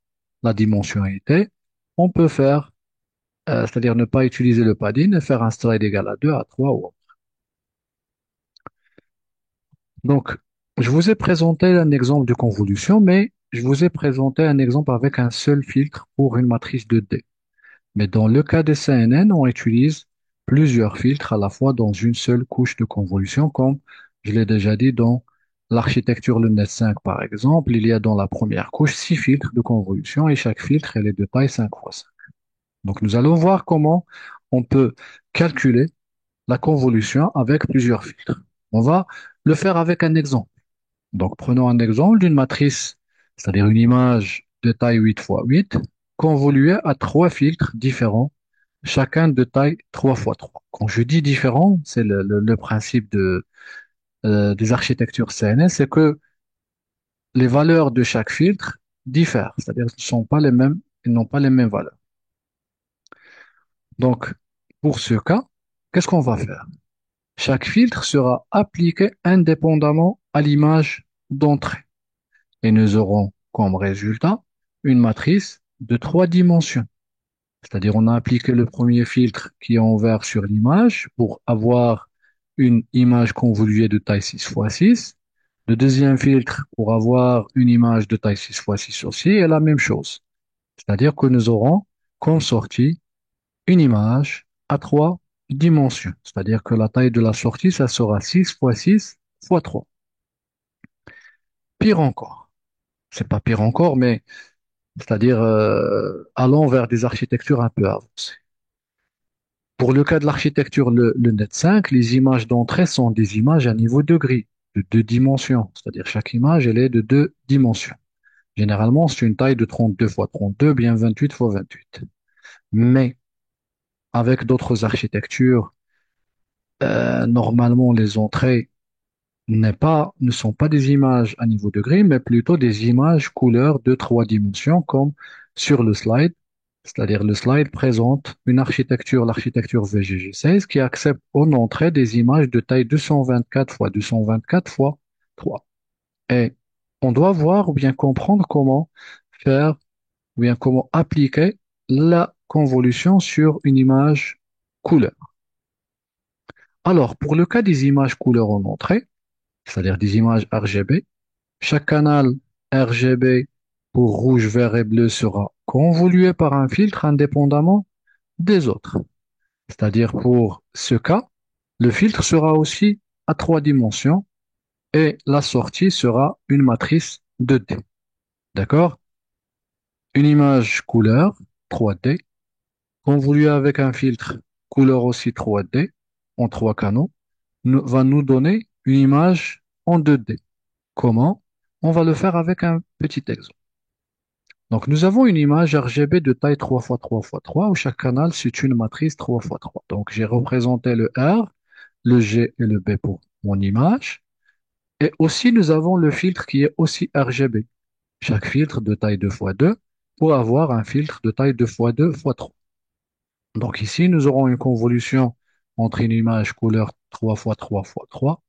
la dimensionnalité, on peut faire, c'est-à-dire ne pas utiliser le padding et faire un stride égal à 2, à 3 ou autre. Donc, je vous ai présenté un exemple de convolution, mais je vous ai présenté un exemple avec un seul filtre pour une matrice de D. Mais dans le cas des CNN, on utilise plusieurs filtres à la fois dans une seule couche de convolution, comme je l'ai déjà dit dans l'architecture LeNet 5, par exemple. Il y a dans la première couche 6 filtres de convolution et chaque filtre elle est de taille 5 fois 5. Donc nous allons voir comment on peut calculer la convolution avec plusieurs filtres. On va le faire avec un exemple. Donc prenons un exemple d'une matrice, c'est-à-dire une image de taille 8 fois 8, convoluée à 3 filtres différents chacun de taille 3 fois 3. Quand je dis différent, c'est le principe des architectures CNS, c'est que les valeurs de chaque filtre diffèrent, c'est-à-dire qu'ils ne sont pas les mêmes, ils n'ont pas les mêmes valeurs. Donc, pour ce cas, qu'est-ce qu'on va faire? Chaque filtre sera appliqué indépendamment à l'image d'entrée et nous aurons comme résultat une matrice de 3 dimensions. C'est-à-dire, on a appliqué le premier filtre qui est en vert sur l'image pour avoir une image convoluée de taille 6 fois 6. Le deuxième filtre pour avoir une image de taille 6 fois 6 aussi, et la même chose. C'est-à-dire que nous aurons comme sortie une image à 3 dimensions. C'est-à-dire que la taille de la sortie, ça sera 6 fois 6 fois 3. Pire encore. C'est pas pire encore, mais c'est-à-dire allons vers des architectures un peu avancées. Pour le cas de l'architecture le Net 5, les images d'entrée sont des images à niveau de grille, de 2 dimensions. C'est-à-dire chaque image, elle est de 2 dimensions. Généralement, c'est une taille de 32 fois 32, bien 28 fois 28. Mais avec d'autres architectures, normalement, les entrées ne sont pas des images à niveau de grille, mais plutôt des images couleurs de 3 dimensions, comme sur le slide. C'est-à-dire le slide présente une architecture, l'architecture VGG16, qui accepte en entrée des images de taille 224 fois 224 fois 3. Et on doit voir ou bien comprendre comment faire ou bien comment appliquer la convolution sur une image couleur. Alors, pour le cas des images couleur en entrée, c'est-à-dire des images RGB, chaque canal RGB pour rouge, vert et bleu sera convolué par un filtre indépendamment des autres. C'est-à-dire pour ce cas, le filtre sera aussi à 3 dimensions et la sortie sera une matrice 2D. D'accord? Une image couleur 3D convolue avec un filtre couleur aussi 3D en 3 canaux va nous donner une image en 2D. Comment? On va le faire avec un petit exemple. Donc, nous avons une image RGB de taille 3 fois 3 fois 3 où chaque canal, c'est une matrice 3 fois 3. Donc, j'ai représenté le R, le G et le B pour mon image. Et aussi, nous avons le filtre qui est aussi RGB. Chaque filtre de taille 2 fois 2 pour avoir un filtre de taille 2 fois 2 fois 3. Donc ici, nous aurons une convolution entre une image couleur 3 fois 3 fois 3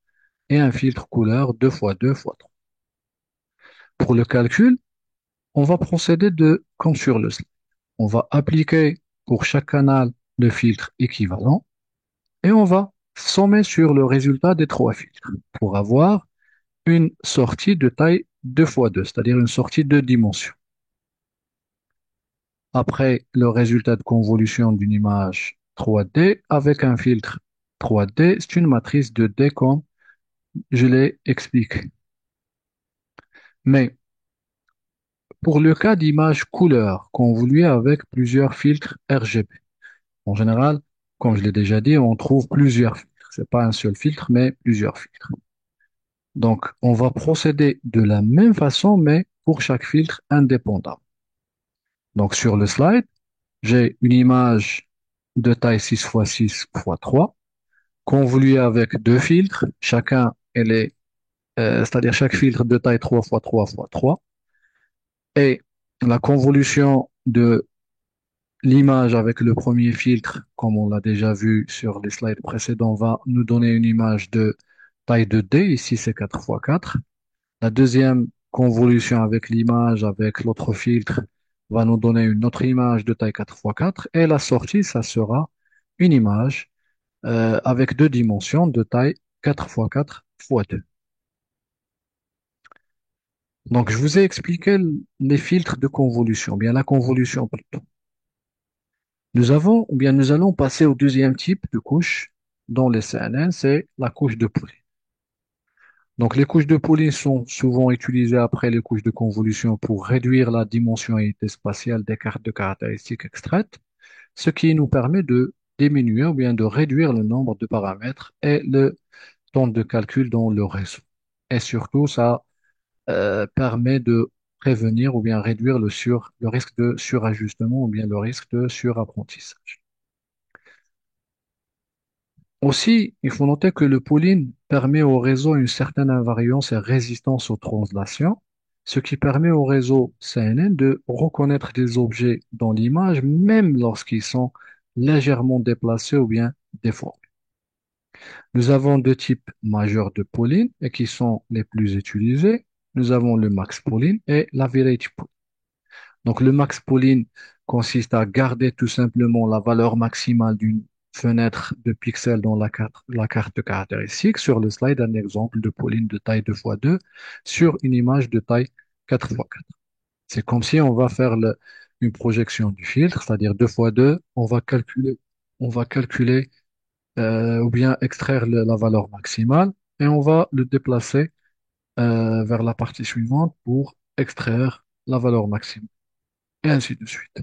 et un filtre couleur 2 fois 2 fois 3. Pour le calcul, on va procéder comme sur le slide. On va appliquer pour chaque canal le filtre équivalent et on va sommer sur le résultat des trois filtres pour avoir une sortie de taille 2 fois 2, c'est-à-dire une sortie de dimension. Après le résultat de convolution d'une image 3D avec un filtre 3D, c'est une matrice de D comme je l'ai expliqué. Mais pour le cas d'image couleur convolue avec plusieurs filtres RGB, en général, comme je l'ai déjà dit, on trouve plusieurs filtres. C'est pas un seul filtre, mais plusieurs filtres. Donc, on va procéder de la même façon, mais pour chaque filtre indépendant. Donc, sur le slide, j'ai une image de taille 6 x 6 x 3 convolue avec deux filtres. C'est-à-dire chaque filtre de taille 3 x 3 x 3. Et la convolution de l'image avec le premier filtre, comme on l'a déjà vu sur les slides précédents, va nous donner une image de taille de D. Ici, c'est 4 x 4. La deuxième convolution avec l'image avec l'autre filtre va nous donner une autre image de taille 4 x 4. Et la sortie, ça sera une image avec deux dimensions de taille 4 x 4 x 2. Donc, je vous ai expliqué les filtres de convolution, bien la convolution plutôt. Nous allons passer au deuxième type de couche dans les CNN, c'est la couche de Pauling. Donc, les couches de Pauling sont souvent utilisées après les couches de convolution pour réduire la dimensionnalité spatiale des cartes de caractéristiques extraites, ce qui nous permet de diminuer ou bien de réduire le nombre de paramètres et le temps de calcul dans le réseau. Et surtout, ça permet de prévenir ou bien réduire le risque de surajustement ou bien le risque de surapprentissage. Aussi, il faut noter que le pooling permet au réseau une certaine invariance et résistance aux translations, ce qui permet au réseau CNN de reconnaître des objets dans l'image même lorsqu'ils sont légèrement déplacés ou bien déformés. Nous avons deux types majeurs de pooling et qui sont les plus utilisés. Nous avons le max pooling et l'average pooling. Donc, le max pooling consiste à garder tout simplement la valeur maximale d'une fenêtre de pixels dans la carte de caractéristiques. Sur le slide, un exemple de pooling de taille 2 x 2 sur une image de taille 4 x 4. C'est comme si on va faire une projection du filtre, c'est-à-dire 2 x 2, on va calculer ou bien extraire la valeur maximale et on va le déplacer vers la partie suivante pour extraire la valeur maximale et ainsi de suite.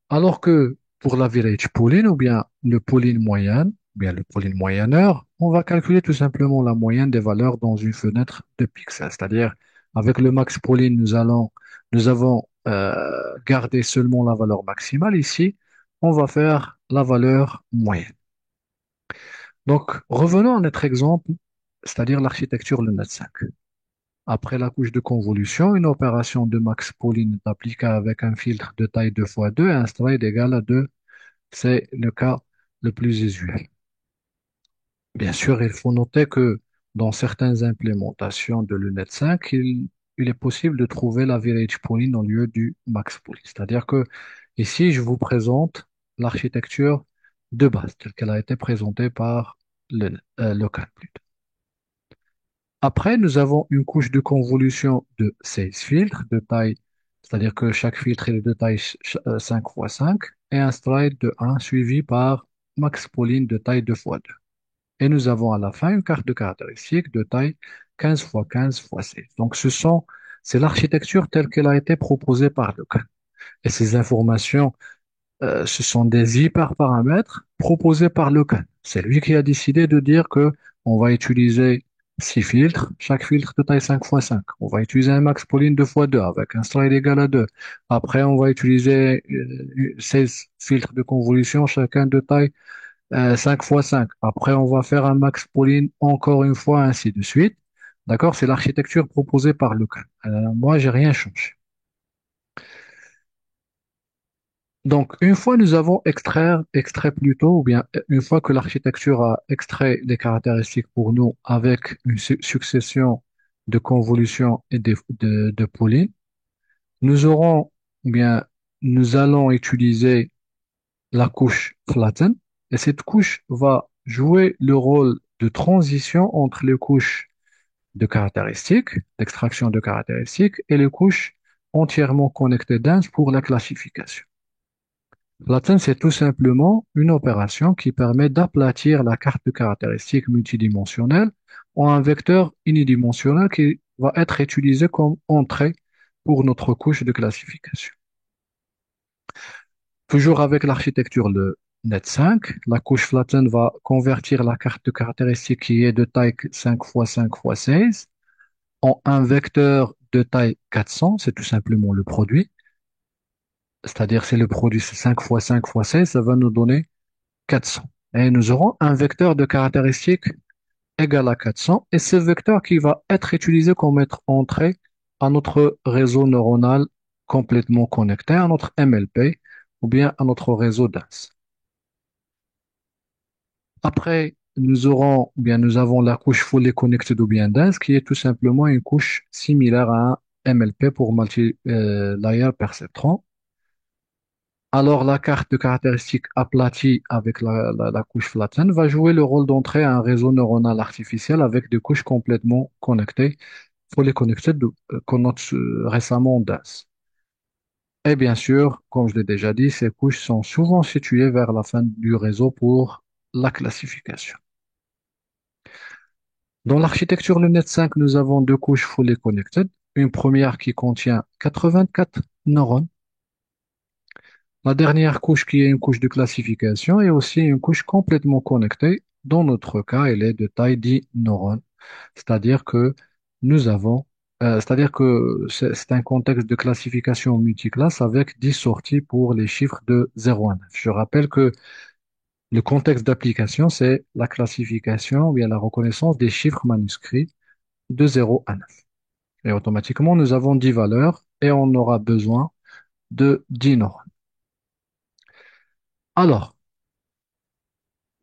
Alors que pour l'average pooling ou bien le pooling moyenne, ou bien le pooling moyenneur, on va calculer tout simplement la moyenne des valeurs dans une fenêtre de pixels. C'est-à-dire, avec le max pooling, nous avons gardé seulement la valeur maximale. Ici, on va faire la valeur moyenne. Donc, revenons à notre exemple, c'est-à-dire l'architecture LUNET 5. Après la couche de convolution, une opération de max pooling est appliquée avec un filtre de taille 2 x 2 et un stride égal à 2. C'est le cas le plus usuel. Bien sûr, il faut noter que dans certaines implémentations de Lunet 5, il est possible de trouver l'average pooling au lieu du max pooling. C'est-à-dire que ici, je vous présente l'architecture de base telle qu'elle a été présentée par Local. Après, nous avons une couche de convolution de 16 filtres de taille, c'est-à-dire que chaque filtre est de taille 5 x 5 et un stride de 1 suivi par max pooling de taille 2 x 2. Et nous avons à la fin une carte de caractéristiques de taille 15 x 15 x 16. Donc, c'est l'architecture telle qu'elle a été proposée par le CAN. Et ces informations ce sont des hyperparamètres proposés par le CAN. C'est lui qui a décidé de dire que on va utiliser 6 filtres, chaque filtre de taille 5 x 5. On va utiliser un max pooling 2 x 2 avec un stride égal à 2. Après, on va utiliser 16 filtres de convolution, chacun de taille 5 x 5. Après, on va faire un max pooling encore une fois, ainsi de suite. D'accord? C'est l'architecture proposée par le CAN. Moi, j'ai rien changé. Donc, une fois nous avons extrait plutôt, ou bien une fois que l'architecture a extrait les caractéristiques pour nous avec une succession de convolutions et de polynes, nous aurons, ou bien, nous allons utiliser la couche flatten, et cette couche va jouer le rôle de transition entre les couches de caractéristiques, d'extraction de caractéristiques, et les couches entièrement connectées denses pour la classification. Flatten, c'est tout simplement une opération qui permet d'aplatir la carte de caractéristiques multidimensionnelle en un vecteur unidimensionnel qui va être utilisé comme entrée pour notre couche de classification. Toujours avec l'architecture de Net5, la couche Flatten va convertir la carte de caractéristiques qui est de taille 5 x 5 x 16 en un vecteur de taille 400, c'est tout simplement le produit. C'est-à-dire c'est le produit, c'est 5 x 5 x 16, ça va nous donner 400. Et nous aurons un vecteur de caractéristiques égal à 400, et ce vecteur qui va être utilisé comme être entrée à notre réseau neuronal complètement connecté, à notre MLP, ou bien à notre réseau DAS. Après, nous aurons, ou bien nous avons la couche fully connected ou bien dense, qui est tout simplement une couche similaire à un MLP pour multi-layer perceptron. Alors, la carte de caractéristiques aplatie avec la couche flatten va jouer le rôle d'entrée à un réseau neuronal artificiel avec des couches complètement connectées, fully connected, qu'on note récemment dense. Et bien sûr, comme je l'ai déjà dit, ces couches sont souvent situées vers la fin du réseau pour la classification. Dans l'architecture LUNET 5, nous avons deux couches fully connected. Une première qui contient 84 neurones. La dernière couche qui est une couche de classification et aussi une couche complètement connectée. Dans notre cas, elle est de taille 10 neurones. C'est-à-dire que nous avons, c'est-à-dire que c'est un contexte de classification multiclasse avec 10 sorties pour les chiffres de 0 à 9. Je rappelle que le contexte d'application, c'est la classification ou bien la reconnaissance des chiffres manuscrits de 0 à 9. Et automatiquement, nous avons 10 valeurs et on aura besoin de 10 neurones. Alors,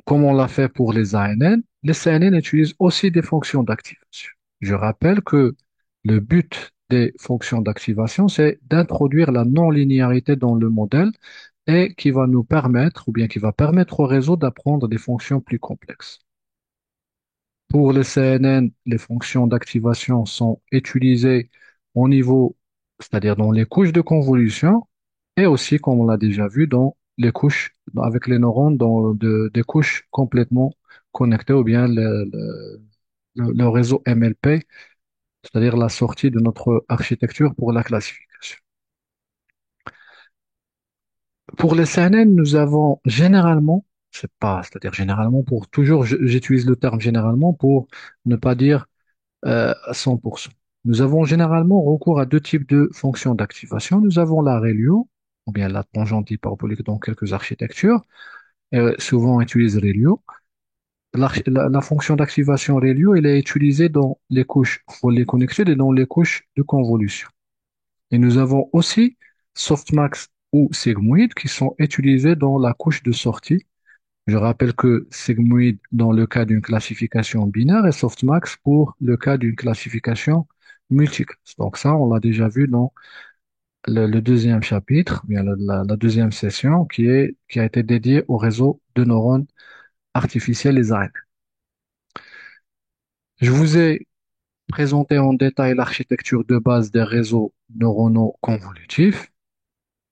comme on l'a fait pour les ANN, les CNN utilisent aussi des fonctions d'activation. Je rappelle que le but des fonctions d'activation, c'est d'introduire la non-linéarité dans le modèle et qui va nous permettre, ou bien qui va permettre au réseau d'apprendre des fonctions plus complexes. Pour les CNN, les fonctions d'activation sont utilisées au niveau, c'est-à-dire dans les couches de convolution, et aussi, comme on l'a déjà vu, dans les couches, avec les neurones, dans des couches complètement connectées, ou bien le réseau MLP, c'est-à-dire la sortie de notre architecture pour la classification. Pour les CNN, nous avons généralement, c'est pas, c'est-à-dire généralement pour toujours, j'utilise le terme généralement pour ne pas dire à 100%. Nous avons généralement recours à deux types de fonctions d'activation. Nous avons la ReLU, ou bien la tangente hyperbolique dans quelques architectures. Souvent on utilise ReLU. La fonction d'activation ReLU, elle est utilisée dans les couches fully connected et dans les couches de convolution. Et nous avons aussi softmax ou sigmoid qui sont utilisés dans la couche de sortie. Je rappelle que sigmoid dans le cas d'une classification binaire et softmax pour le cas d'une classification multiclasse. Donc ça, on l'a déjà vu dans le deuxième chapitre, bien la deuxième session qui a été dédiée au réseau de neurones artificiels, les ARN. Je vous ai présenté en détail l'architecture de base des réseaux neuronaux convolutifs.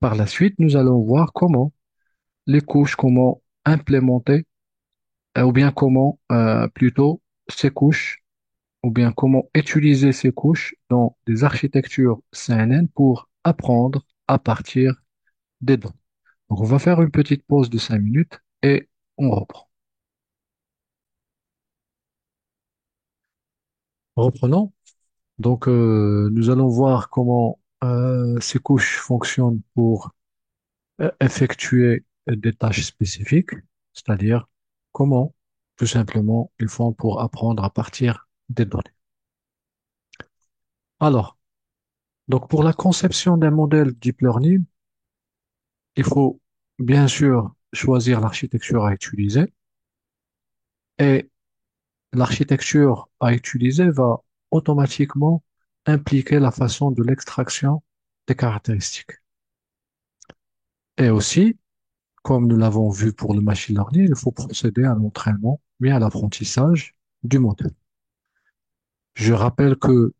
Par la suite, nous allons voir comment les couches, comment implémenter, ou bien comment plutôt ces couches ou bien comment utiliser ces couches dans des architectures CNN pour apprendre à partir des données. Donc, on va faire une petite pause de 5 minutes et on reprend. Reprenons. Donc, nous allons voir comment ces couches fonctionnent pour effectuer des tâches spécifiques, c'est-à-dire comment, tout simplement, ils font pour apprendre à partir des données. Alors, donc pour la conception d'un modèle deep learning, il faut bien sûr choisir l'architecture à utiliser et l'architecture à utiliser va automatiquement impliquer la façon de l'extraction des caractéristiques. Et aussi, comme nous l'avons vu pour le machine learning, il faut procéder à l'entraînement, mais à l'apprentissage du modèle. Je rappelle que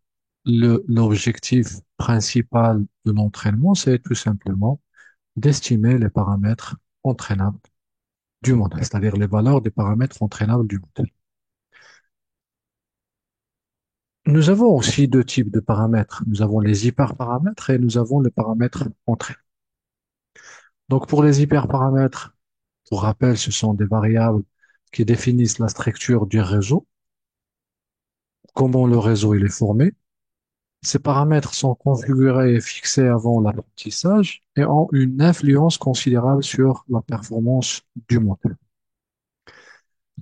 l'objectif principal de l'entraînement, c'est tout simplement d'estimer les paramètres entraînables du modèle, c'est-à-dire les valeurs des paramètres entraînables du modèle. Nous avons aussi deux types de paramètres. Nous avons les hyperparamètres et nous avons les paramètres entraînés. Donc pour les hyperparamètres, pour rappel, ce sont des variables qui définissent la structure du réseau, comment le réseau il est formé. Ces paramètres sont configurés et fixés avant l'apprentissage et ont une influence considérable sur la performance du modèle.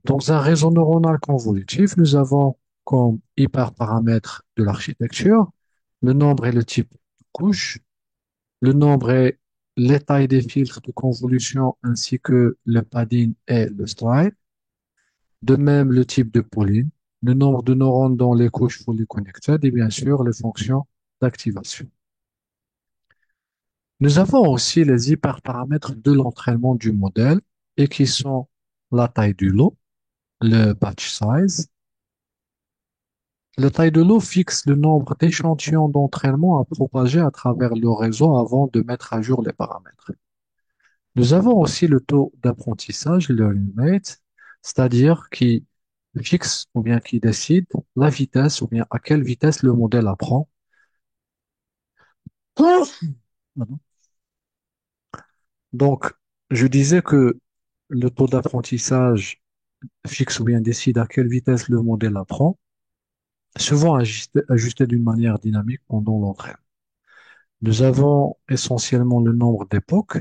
Dans un réseau neuronal convolutif, nous avons comme hyperparamètres de l'architecture le nombre et le type de couche, le nombre et les tailles des filtres de convolution ainsi que le padding et le stride. De même, le type de pauline, le nombre de neurones dans les couches fully connected et bien sûr les fonctions d'activation. Nous avons aussi les hyperparamètres de l'entraînement du modèle et qui sont la taille du lot, le batch size. La taille de lot fixe le nombre d'échantillons d'entraînement à propager à travers le réseau avant de mettre à jour les paramètres. Nous avons aussi le taux d'apprentissage, le learning rate, c'est-à-dire qui fixe ou bien qui décide la vitesse ou bien à quelle vitesse le modèle apprend. Pardon. Donc, je disais que le taux d'apprentissage fixe ou bien décide à quelle vitesse le modèle apprend, souvent ajusté d'une manière dynamique pendant l'entraînement. Nous avons essentiellement le nombre d'époques,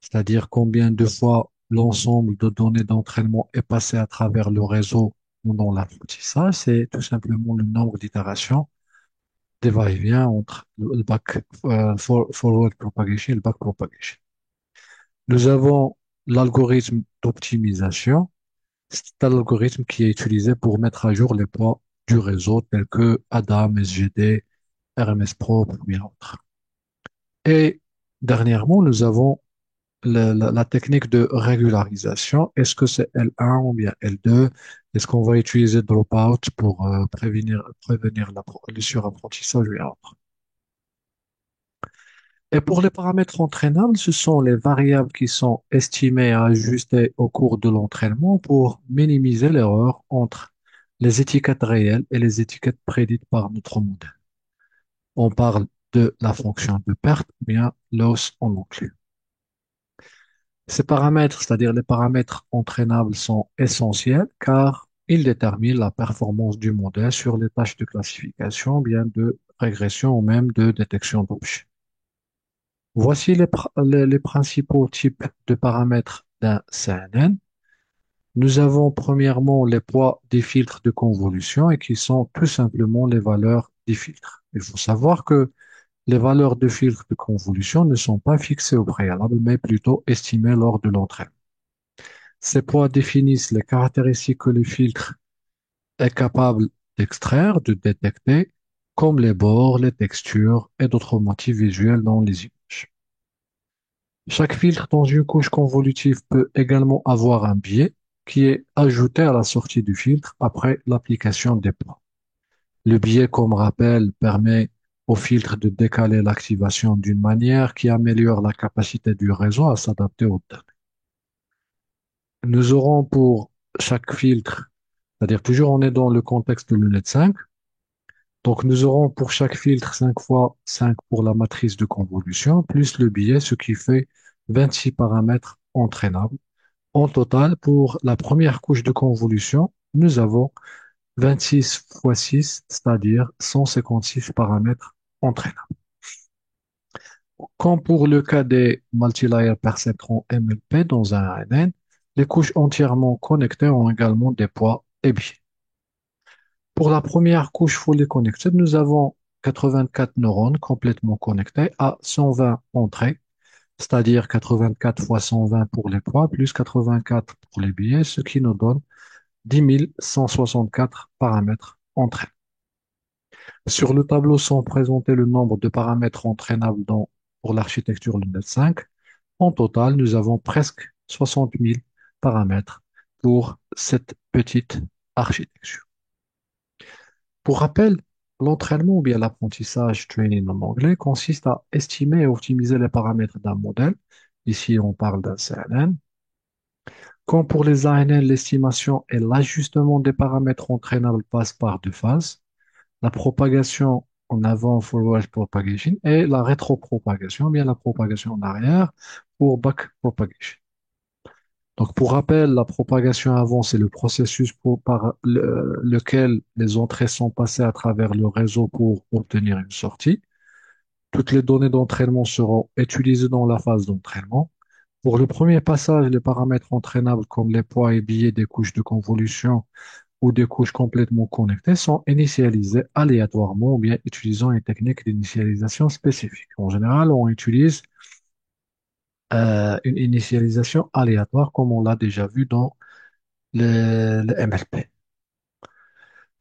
c'est-à-dire combien de fois l'ensemble de données d'entraînement est passé à travers le réseau pendant l'apprentissage. C'est tout simplement le nombre d'itérations des va-et-vient entre le forward propagation et le back propagation. Nous avons l'algorithme d'optimisation. C'est un algorithme qui est utilisé pour mettre à jour les poids du réseau tels que ADAM, SGD, RMS Pro, ou bien autres. Et dernièrement, nous avons la technique de régularisation. Est-ce que c'est L1 ou bien L2? Est-ce qu'on va utiliser dropout pour prévenir le surapprentissage ou bien autre? Et pour les paramètres entraînables, ce sont les variables qui sont estimées à ajuster au cours de l'entraînement pour minimiser l'erreur entre les étiquettes réelles et les étiquettes prédites par notre modèle. On parle de la fonction de perte, ou bien loss en anglais. Ces paramètres, c'est-à-dire les paramètres entraînables, sont essentiels car ils déterminent la performance du modèle sur les tâches de classification, bien de régression ou même de détection d'objets. Voici les principaux types de paramètres d'un CNN. Nous avons premièrement les poids des filtres de convolution et qui sont tout simplement les valeurs des filtres. Il faut savoir que les valeurs de filtres de convolution ne sont pas fixées au préalable, mais plutôt estimées lors de l'entraînement. Ces poids définissent les caractéristiques que le filtre est capable d'extraire, de détecter, comme les bords, les textures et d'autres motifs visuels dans les images. Chaque filtre dans une couche convolutive peut également avoir un biais qui est ajouté à la sortie du filtre après l'application des poids. Le biais, comme rappel, permet au filtre de décaler l'activation d'une manière qui améliore la capacité du réseau à s'adapter aux données. Nous aurons pour chaque filtre, c'est-à-dire toujours on est dans le contexte de lunette 5, donc nous aurons pour chaque filtre 5 fois 5 pour la matrice de convolution, plus le biais, ce qui fait 26 paramètres entraînables. En total, pour la première couche de convolution, nous avons 26 fois 6, c'est-à-dire 156 paramètres entraînables. Comme pour le cas des multilayer perceptrons MLP dans un ANN, les couches entièrement connectées ont également des poids et biais. Pour la première couche fully connected, nous avons 84 neurones complètement connectés à 120 entrées c'est-à-dire 84 fois 120 pour les poids, plus 84 pour les billets, ce qui nous donne 10 164 paramètres entraînables. Sur le tableau sont présentés le nombre de paramètres entraînables pour l'architecture Lunet 5. En total, nous avons presque 60 000 paramètres pour cette petite architecture. Pour rappel, l'entraînement ou bien l'apprentissage training en anglais consiste à estimer et optimiser les paramètres d'un modèle. Ici, on parle d'un CNN. Comme pour les ANN, l'estimation et l'ajustement des paramètres entraînables passent par deux phases: la propagation en avant, forward propagation, et la rétropropagation, ou bien la propagation en arrière pour back propagation. Donc, pour rappel, la propagation avant, c'est le processus par lequel les entrées sont passées à travers le réseau pour obtenir une sortie. Toutes les données d'entraînement seront utilisées dans la phase d'entraînement. Pour le premier passage, les paramètres entraînables comme les poids et billets des couches de convolution ou des couches complètement connectées sont initialisés aléatoirement ou bien utilisant une technique d'initialisation spécifique. En général, on utilise une initialisation aléatoire comme on l'a déjà vu dans le MLP.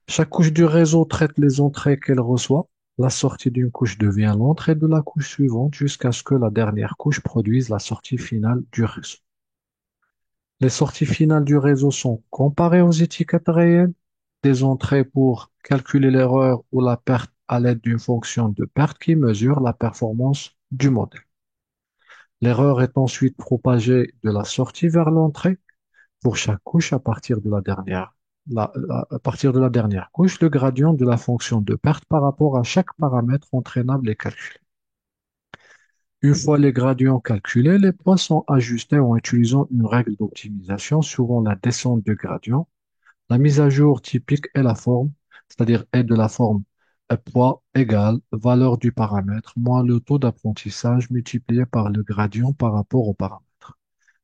Chaque couche du réseau traite les entrées qu'elle reçoit. La sortie d'une couche devient l'entrée de la couche suivante jusqu'à ce que la dernière couche produise la sortie finale du réseau. Les sorties finales du réseau sont comparées aux étiquettes réelles des entrées pour calculer l'erreur ou la perte à l'aide d'une fonction de perte qui mesure la performance du modèle. L'erreur est ensuite propagée de la sortie vers l'entrée pour chaque couche à partir de à partir de la dernière couche. Le gradient de la fonction de perte par rapport à chaque paramètre entraînable est calculé. Une fois les gradients calculés, les poids sont ajustés en utilisant une règle d'optimisation, souvent la descente de gradient. La mise à jour typique est la forme, c'est-à-dire est de la forme poids égale valeur du paramètre moins le taux d'apprentissage multiplié par le gradient par rapport au paramètre.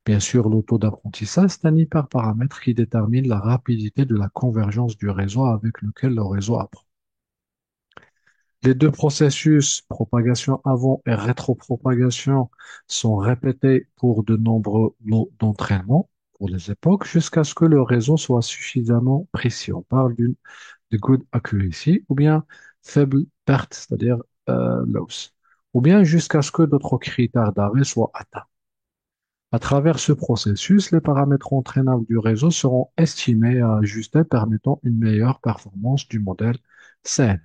Bien sûr, le taux d'apprentissage, c'est un hyperparamètre qui détermine la rapidité de la convergence du réseau avec lequel le réseau apprend. Les deux processus, propagation avant et rétropropagation, sont répétés pour de nombreux lots d'entraînement pour les époques jusqu'à ce que le réseau soit suffisamment précis. On parle de good accuracy ou bien faible perte, c'est-à-dire loss, ou bien jusqu'à ce que d'autres critères d'arrêt soient atteints. À travers ce processus, les paramètres entraînables du réseau seront estimés et ajustés, permettant une meilleure performance du modèle CN.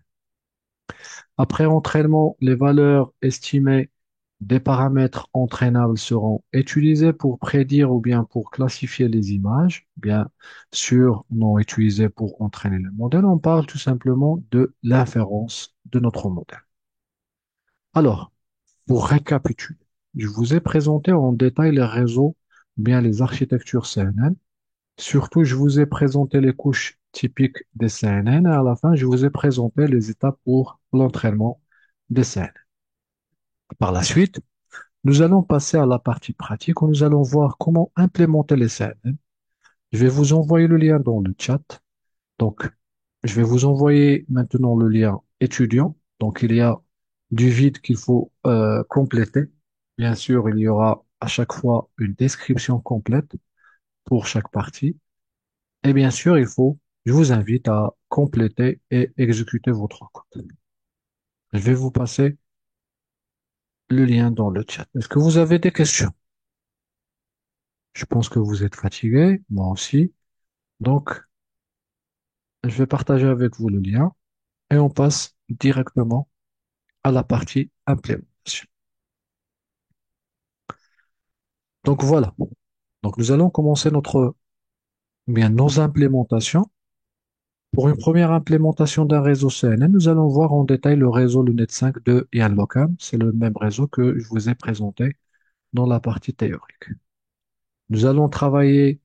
Après entraînement, les valeurs estimées des paramètres entraînables seront utilisées pour prédire ou bien pour classifier les images, bien sûr non utilisées pour entraîner le modèle. On parle tout simplement de l'inférence de notre modèle. Alors, pour récapituler, je vous ai présenté en détail les réseaux, bien les architectures CNN. Surtout, je vous ai présenté les couches typiques des CNN et à la fin, je vous ai présenté les étapes pour l'entraînement des CNN. Par la suite, nous allons passer à la partie pratique où nous allons voir comment implémenter les CNN. Je vais vous envoyer le lien dans le chat. Donc, je vais vous envoyer maintenant le lien étudiant. Donc, il y a du vide qu'il faut compléter. Bien sûr, il y aura à chaque fois une description complète pour chaque partie. Et bien sûr, je vous invite à compléter et exécuter votre code. Je vais vous passer le lien dans le chat. Est-ce que vous avez des questions? Je pense que vous êtes fatigué, moi aussi. Donc, je vais partager avec vous le lien et on passe directement à la partie implémentation. Donc voilà. Donc nous allons commencer bien nos implémentations. Pour une première implémentation d'un réseau CNN, nous allons voir en détail le réseau Lunet 5 de Yann LOCAM. C'est le même réseau que je vous ai présenté dans la partie théorique. Nous allons travailler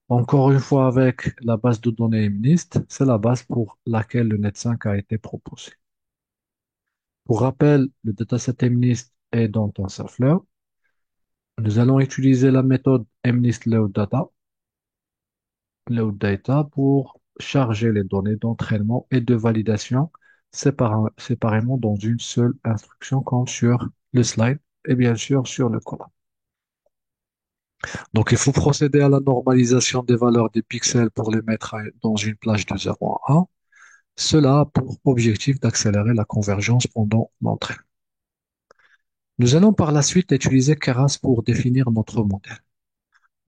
encore une fois avec la base de données MNIST. C'est la base pour laquelle le Net5 a été proposé. Pour rappel, le dataset MNIST est dans TensorFlow. Nous allons utiliser la méthode MNIST Load Data pour charger les données d'entraînement et de validation séparément dans une seule instruction comme sur le slide. et bien sûr sur le collant. Donc, il faut procéder à la normalisation des valeurs des pixels pour les mettre dans une plage de 0 à 1. Cela a pour objectif d'accélérer la convergence pendant l'entrée. Nous allons par la suite utiliser Keras pour définir notre modèle.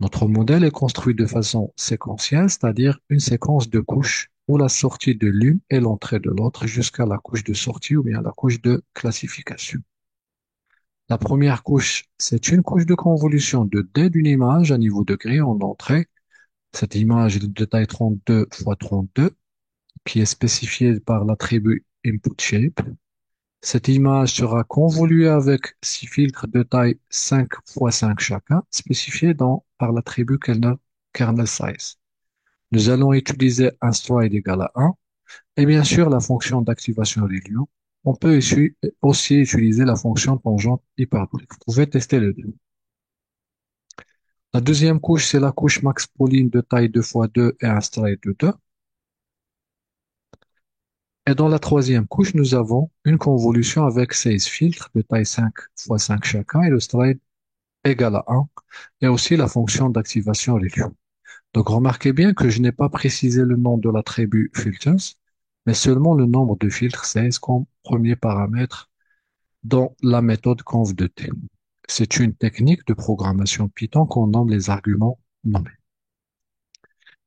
Notre modèle est construit de façon séquentielle, c'est-à-dire une séquence de couches où la sortie de l'une et l'entrée de l'autre jusqu'à la couche de sortie ou bien la couche de classification. La première couche, c'est une couche de convolution de D d'une image à niveau de grille en entrée. Cette image est de taille 32 x 32 qui est spécifiée par l'attribut input shape. Cette image sera convolue avec 6 filtres de taille 5 x 5 chacun, spécifiés par l'attribut kernel size. Nous allons utiliser un stride égal à 1 et bien sûr la fonction d'activation Lilium. On peut aussi utiliser la fonction tangente hyperbolique. Vous pouvez tester les deux. La deuxième couche, c'est la couche max pauline de taille 2 x 2 et un stride de 2. Et dans la troisième couche, nous avons une convolution avec 16 filtres de taille 5 x 5 chacun et le stride égal à 1 et aussi la fonction d'activation Lilium. Donc remarquez bien que je n'ai pas précisé le nom de l'attribut filters, mais seulement le nombre de filtres 16 comme premier paramètre dans la méthode conv de t. C'est une technique de programmation Python qu'on nomme les arguments nommés.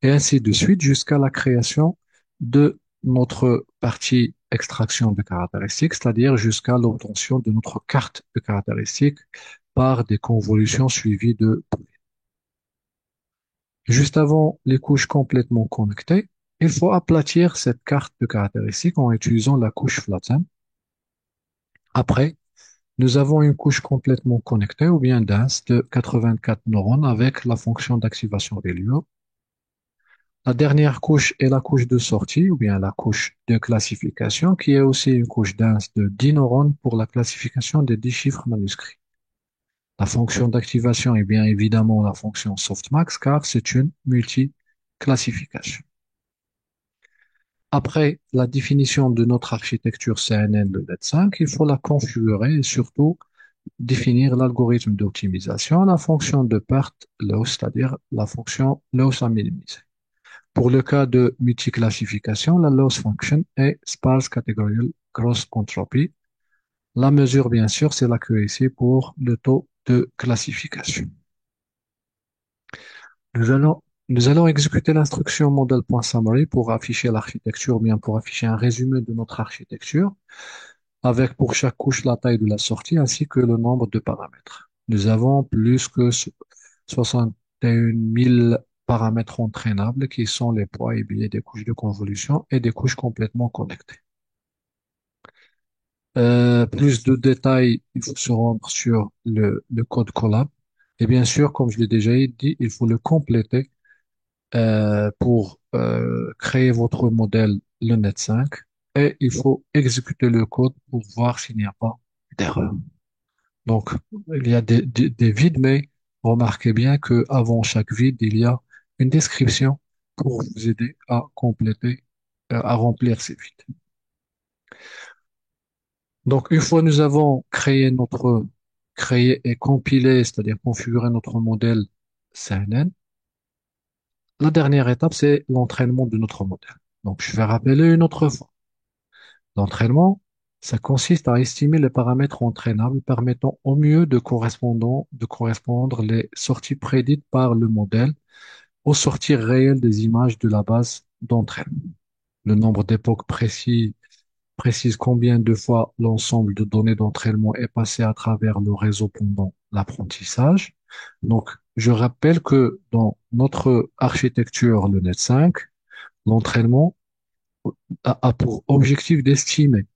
Et ainsi de suite jusqu'à la création de notre partie extraction de caractéristiques, c'est-à-dire jusqu'à l'obtention de notre carte de caractéristiques par des convolutions suivies de... Juste avant les couches complètement connectées, il faut aplatir cette carte de caractéristiques en utilisant la couche flatten. Après, nous avons une couche complètement connectée ou bien dense de 84 neurones avec la fonction d'activation des lieux. La dernière couche est la couche de sortie ou bien la couche de classification qui est aussi une couche dense de 10 neurones pour la classification des 10 chiffres manuscrits. La fonction d'activation est bien évidemment la fonction softmax car c'est une multi-classification. Après la définition de notre architecture CNN de LED5, il faut la configurer et surtout définir l'algorithme d'optimisation, la fonction de perte loss, c'est-à-dire la fonction loss à minimiser. Pour le cas de multiclassification, la loss function est sparse categorial gross entropy. La mesure, bien sûr, c'est l'accuracy pour le taux de classification. Nous allons, nous allons exécuter l'instruction model.summary pour afficher l'architecture, ou bien pour afficher un résumé de notre architecture, avec pour chaque couche la taille de la sortie ainsi que le nombre de paramètres. Nous avons plus que 61 000 paramètres entraînables qui sont les poids et biais des couches de convolution et des couches complètement connectées. Plus de détails, il faut se rendre sur le code Colab. Et bien sûr, comme je l'ai déjà dit, il faut le compléter pour créer votre modèle, le Net5. Et il faut exécuter le code pour voir s'il n'y a pas d'erreur. Donc, il y a des vides, mais remarquez bien que avant chaque vide, il y a une description pour vous aider à compléter, à remplir ces vides. Donc, une fois nous avons créé et compilé, c'est-à-dire configuré notre modèle CNN, la dernière étape, c'est l'entraînement de notre modèle. Donc, je vais rappeler une autre fois. L'entraînement, ça consiste à estimer les paramètres entraînables permettant au mieux de correspondre les sorties prédites par le modèle aux sorties réelles des images de la base d'entraînement. Le nombre d'époques précise combien de fois l'ensemble de données d'entraînement est passé à travers le réseau pendant l'apprentissage. Donc, je rappelle que dans notre architecture, le Net5, l'entraînement a pour objectif d'estimer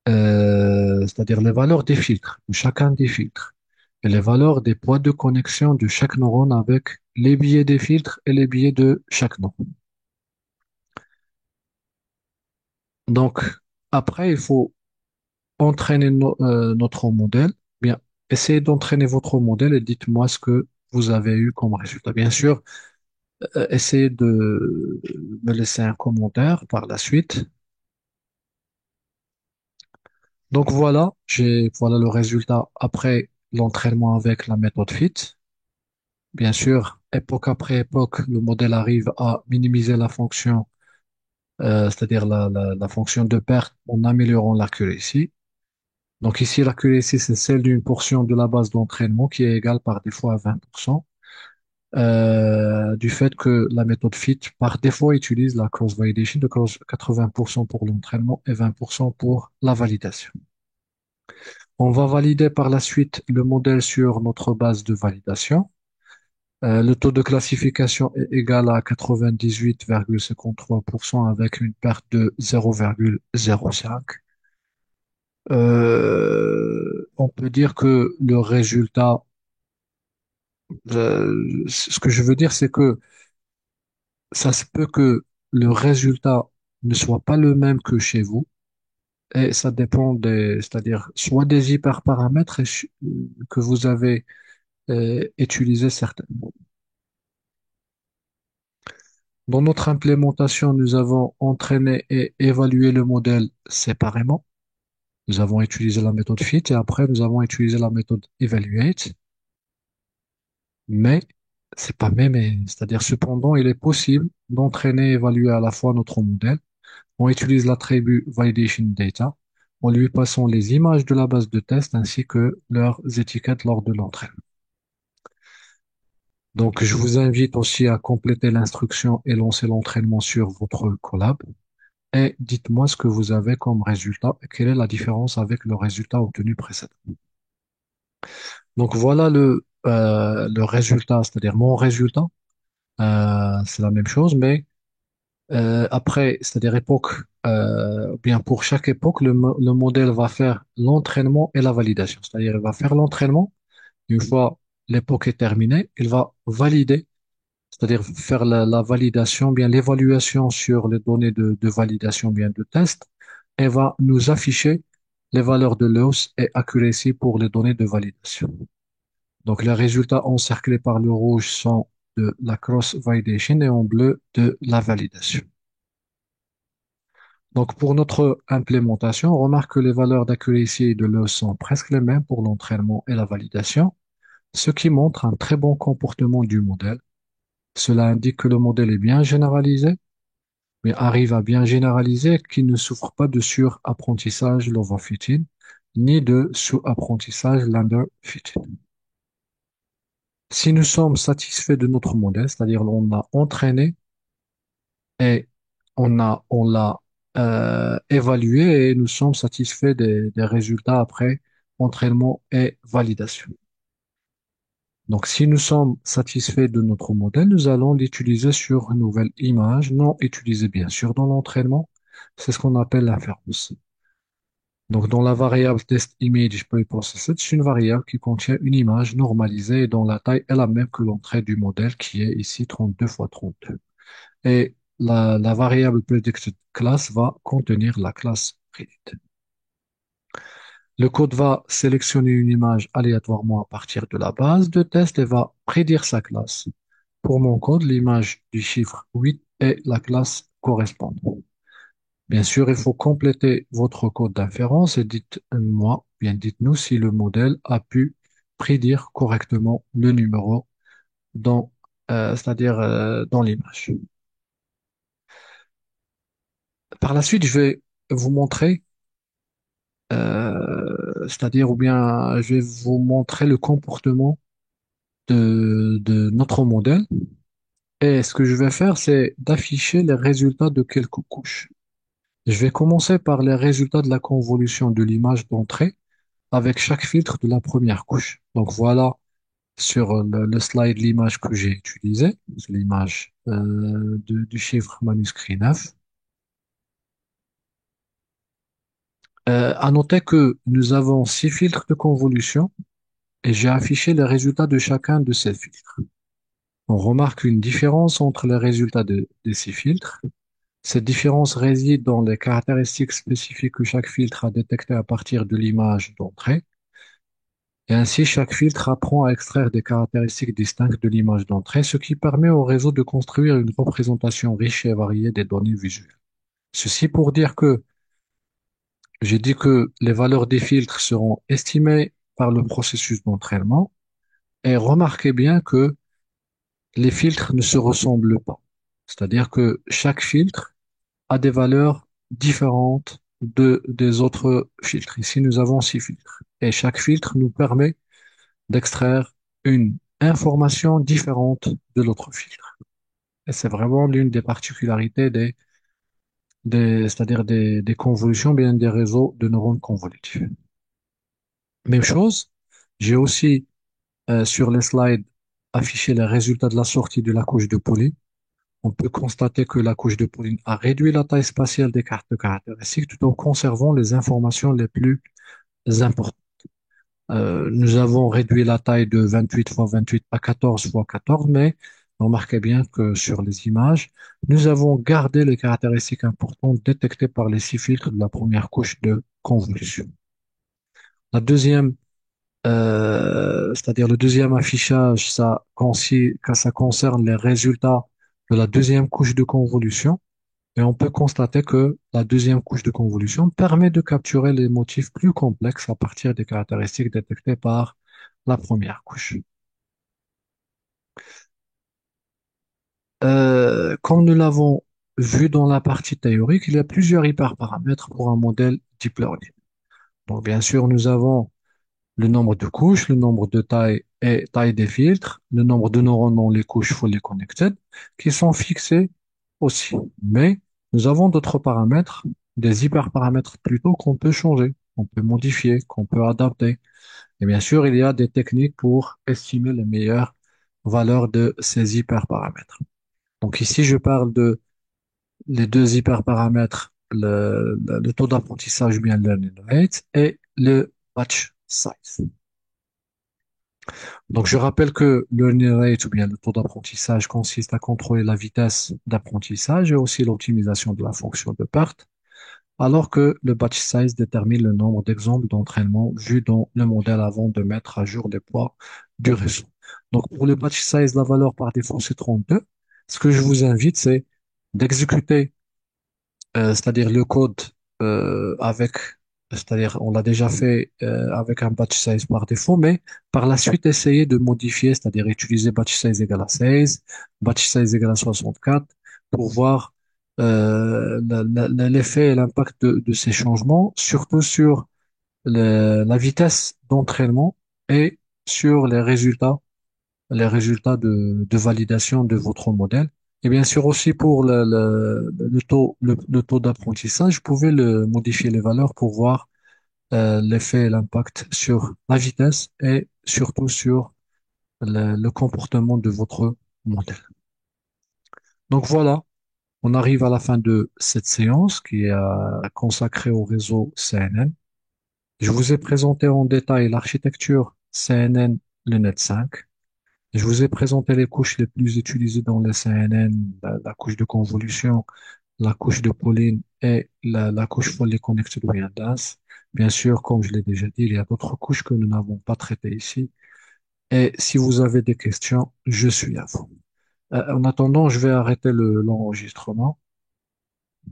c'est-à-dire les valeurs des filtres, de chacun des filtres, et les valeurs des poids de connexion de chaque neurone avec les biais des filtres et les biais de chaque neurone. Donc, après, il faut entraîner notre modèle. Bien, essayez d'entraîner votre modèle et dites-moi ce que vous avez eu comme résultat. Bien sûr, essayez de me laisser un commentaire par la suite. Donc voilà le résultat après l'entraînement avec la méthode FIT. Bien sûr, époque après époque, le modèle arrive à minimiser la fonction, c'est-à-dire la fonction de perte en améliorant l'accuracy. Donc ici, l'accuracy, c'est celle d'une portion de la base d'entraînement qui est égale par défaut à 20%, du fait que la méthode FIT, par défaut, utilise la cross-validation de 80% pour l'entraînement et 20% pour la validation. On va valider par la suite le modèle sur notre base de validation. Le taux de classification est égal à 98,53% avec une perte de 0,05. On peut dire que le résultat, ce que je veux dire, c'est que ça se peut que le résultat ne soit pas le même que chez vous et ça dépend c'est-à-dire soit des hyperparamètres que vous avez utilisés certainement. Dans notre implémentation, nous avons entraîné et évalué le modèle séparément. Nous avons utilisé la méthode FIT et après nous avons utilisé la méthode Evaluate. Mais c'est pas même, c'est-à-dire cependant, il est possible d'entraîner et évaluer à la fois notre modèle. On utilise l'attribut Validation Data en lui passant les images de la base de test ainsi que leurs étiquettes lors de l'entraînement. Donc, je vous invite aussi à compléter l'instruction et lancer l'entraînement sur votre collab. Et dites-moi ce que vous avez comme résultat et quelle est la différence avec le résultat obtenu précédemment. Donc voilà le résultat, c'est-à-dire mon résultat. C'est la même chose, mais après, c'est-à-dire bien pour chaque époque, le modèle va faire l'entraînement et la validation. C'est-à-dire il va faire l'entraînement, une fois l'époque est terminée, il va valider, c'est-à-dire faire la validation, bien l'évaluation sur les données de validation, bien de test, et va nous afficher les valeurs de loss et accuracy pour les données de validation. Donc les résultats encerclés par le rouge sont de la cross-validation et en bleu de la validation. Donc pour notre implémentation, on remarque que les valeurs d'accuracy et de loss sont presque les mêmes pour l'entraînement et la validation, ce qui montre un très bon comportement du modèle. Cela indique que le modèle est bien généralisé, mais arrive à bien généraliser qu'il ne souffre pas de surapprentissage l'overfitting, ni de sous-apprentissage l'underfitting. Si nous sommes satisfaits de notre modèle, c'est-à-dire on a entraîné et on l'a évalué et nous sommes satisfaits des résultats après entraînement et validation. Donc, si nous sommes satisfaits de notre modèle, nous allons l'utiliser sur une nouvelle image, non utilisée bien sûr dans l'entraînement. C'est ce qu'on appelle l'inférence. Donc, dans la variable test image preprocessed, c'est une variable qui contient une image normalisée et dont la taille est la même que l'entrée du modèle qui est ici 32 fois 32. Et la variable predicted class va contenir la classe predict. Le code va sélectionner une image aléatoirement à partir de la base de test et va prédire sa classe. Pour mon code, l'image du chiffre 8 est la classe correspondante. Bien sûr, il faut compléter votre code d'inférence et dites-nous si le modèle a pu prédire correctement le numéro dans, c'est-à-dire dans l'image. Par la suite, je vais vous montrer, c'est-à-dire ou bien je vais vous montrer le comportement de notre modèle. Et ce que je vais faire, c'est d'afficher les résultats de quelques couches. Je vais commencer par les résultats de la convolution de l'image d'entrée avec chaque filtre de la première couche. Donc voilà sur le slide l'image que j'ai utilisée, c'est l'image du chiffre manuscrit 9. À noter que nous avons 6 filtres de convolution et j'ai affiché les résultats de chacun de ces filtres. On remarque une différence entre les résultats des 6 filtres. Cette différence réside dans les caractéristiques spécifiques que chaque filtre a détectées à partir de l'image d'entrée. Et ainsi, chaque filtre apprend à extraire des caractéristiques distinctes de l'image d'entrée, ce qui permet au réseau de construire une représentation riche et variée des données visuelles. Ceci pour dire que J'ai dit que les valeurs des filtres seront estimées par le processus d'entraînement et remarquez bien que les filtres ne se ressemblent pas. C'est-à-dire que chaque filtre a des valeurs différentes des autres filtres. Ici, nous avons 6 filtres et chaque filtre nous permet d'extraire une information différente de l'autre filtre. Et c'est vraiment l'une des particularités c'est-à-dire des convolutions, bien des réseaux de neurones convolutifs. Même chose, j'ai aussi sur les slides affiché les résultats de la sortie de la couche de Pauling. On peut constater que la couche de Pauling a réduit la taille spatiale des cartes de caractéristiques tout en conservant les informations les plus importantes. Nous avons réduit la taille de 28 fois 28 à 14 fois 14, mais remarquez bien que sur les images, nous avons gardé les caractéristiques importantes détectées par les 6 filtres de la première couche de convolution. La deuxième, c'est-à-dire le deuxième affichage, ça concerne les résultats de la deuxième couche de convolution. Et on peut constater que la deuxième couche de convolution permet de capturer les motifs plus complexes à partir des caractéristiques détectées par la première couche. Comme nous l'avons vu dans la partie théorique, il y a plusieurs hyperparamètres pour un modèle deep learning. Donc, bien sûr, nous avons le nombre de couches, le nombre de tailles et taille des filtres, le nombre de neurones dans les couches fully connected, qui sont fixés aussi. Mais nous avons d'autres paramètres, des hyperparamètres plutôt qu'on peut changer, qu'on peut modifier, qu'on peut adapter. Et bien sûr, il y a des techniques pour estimer les meilleures valeurs de ces hyperparamètres. Donc ici, je parle de les deux hyperparamètres, le taux d'apprentissage, bien le learning rate, et le batch size. Donc, je rappelle que le learning rate ou bien le taux d'apprentissage consiste à contrôler la vitesse d'apprentissage et aussi l'optimisation de la fonction de perte, alors que le batch size détermine le nombre d'exemples d'entraînement vus dans le modèle avant de mettre à jour les poids du réseau. Donc, pour le batch size, la valeur par défaut, c'est 32. Ce que je vous invite, c'est d'exécuter c'est-à-dire le code avec, c'est-à-dire on l'a déjà fait avec un batch size par défaut, mais par la suite essayer de modifier, c'est-à-dire utiliser batch size égale à 16, batch size égale à 64, pour voir l'effet et l'impact de ces changements, surtout sur la vitesse d'entraînement et sur les résultats de validation de votre modèle. Et bien sûr aussi pour le taux d'apprentissage, vous pouvez modifier les valeurs pour voir l'effet et l'impact sur la vitesse et surtout sur le comportement de votre modèle. Donc voilà, on arrive à la fin de cette séance qui est consacrée au réseau CNN. Je vous ai présenté en détail l'architecture CNN, le Net 5. Je vous ai présenté les couches les plus utilisées dans le CNN, la couche de convolution, la couche de Pauling et la couche Fully Connected Redundancy. Bien sûr, comme je l'ai déjà dit, il y a d'autres couches que nous n'avons pas traitées ici. Et si vous avez des questions, je suis à vous. En attendant, je vais arrêter l'enregistrement.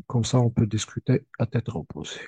Comme ça, on peut discuter à tête reposée.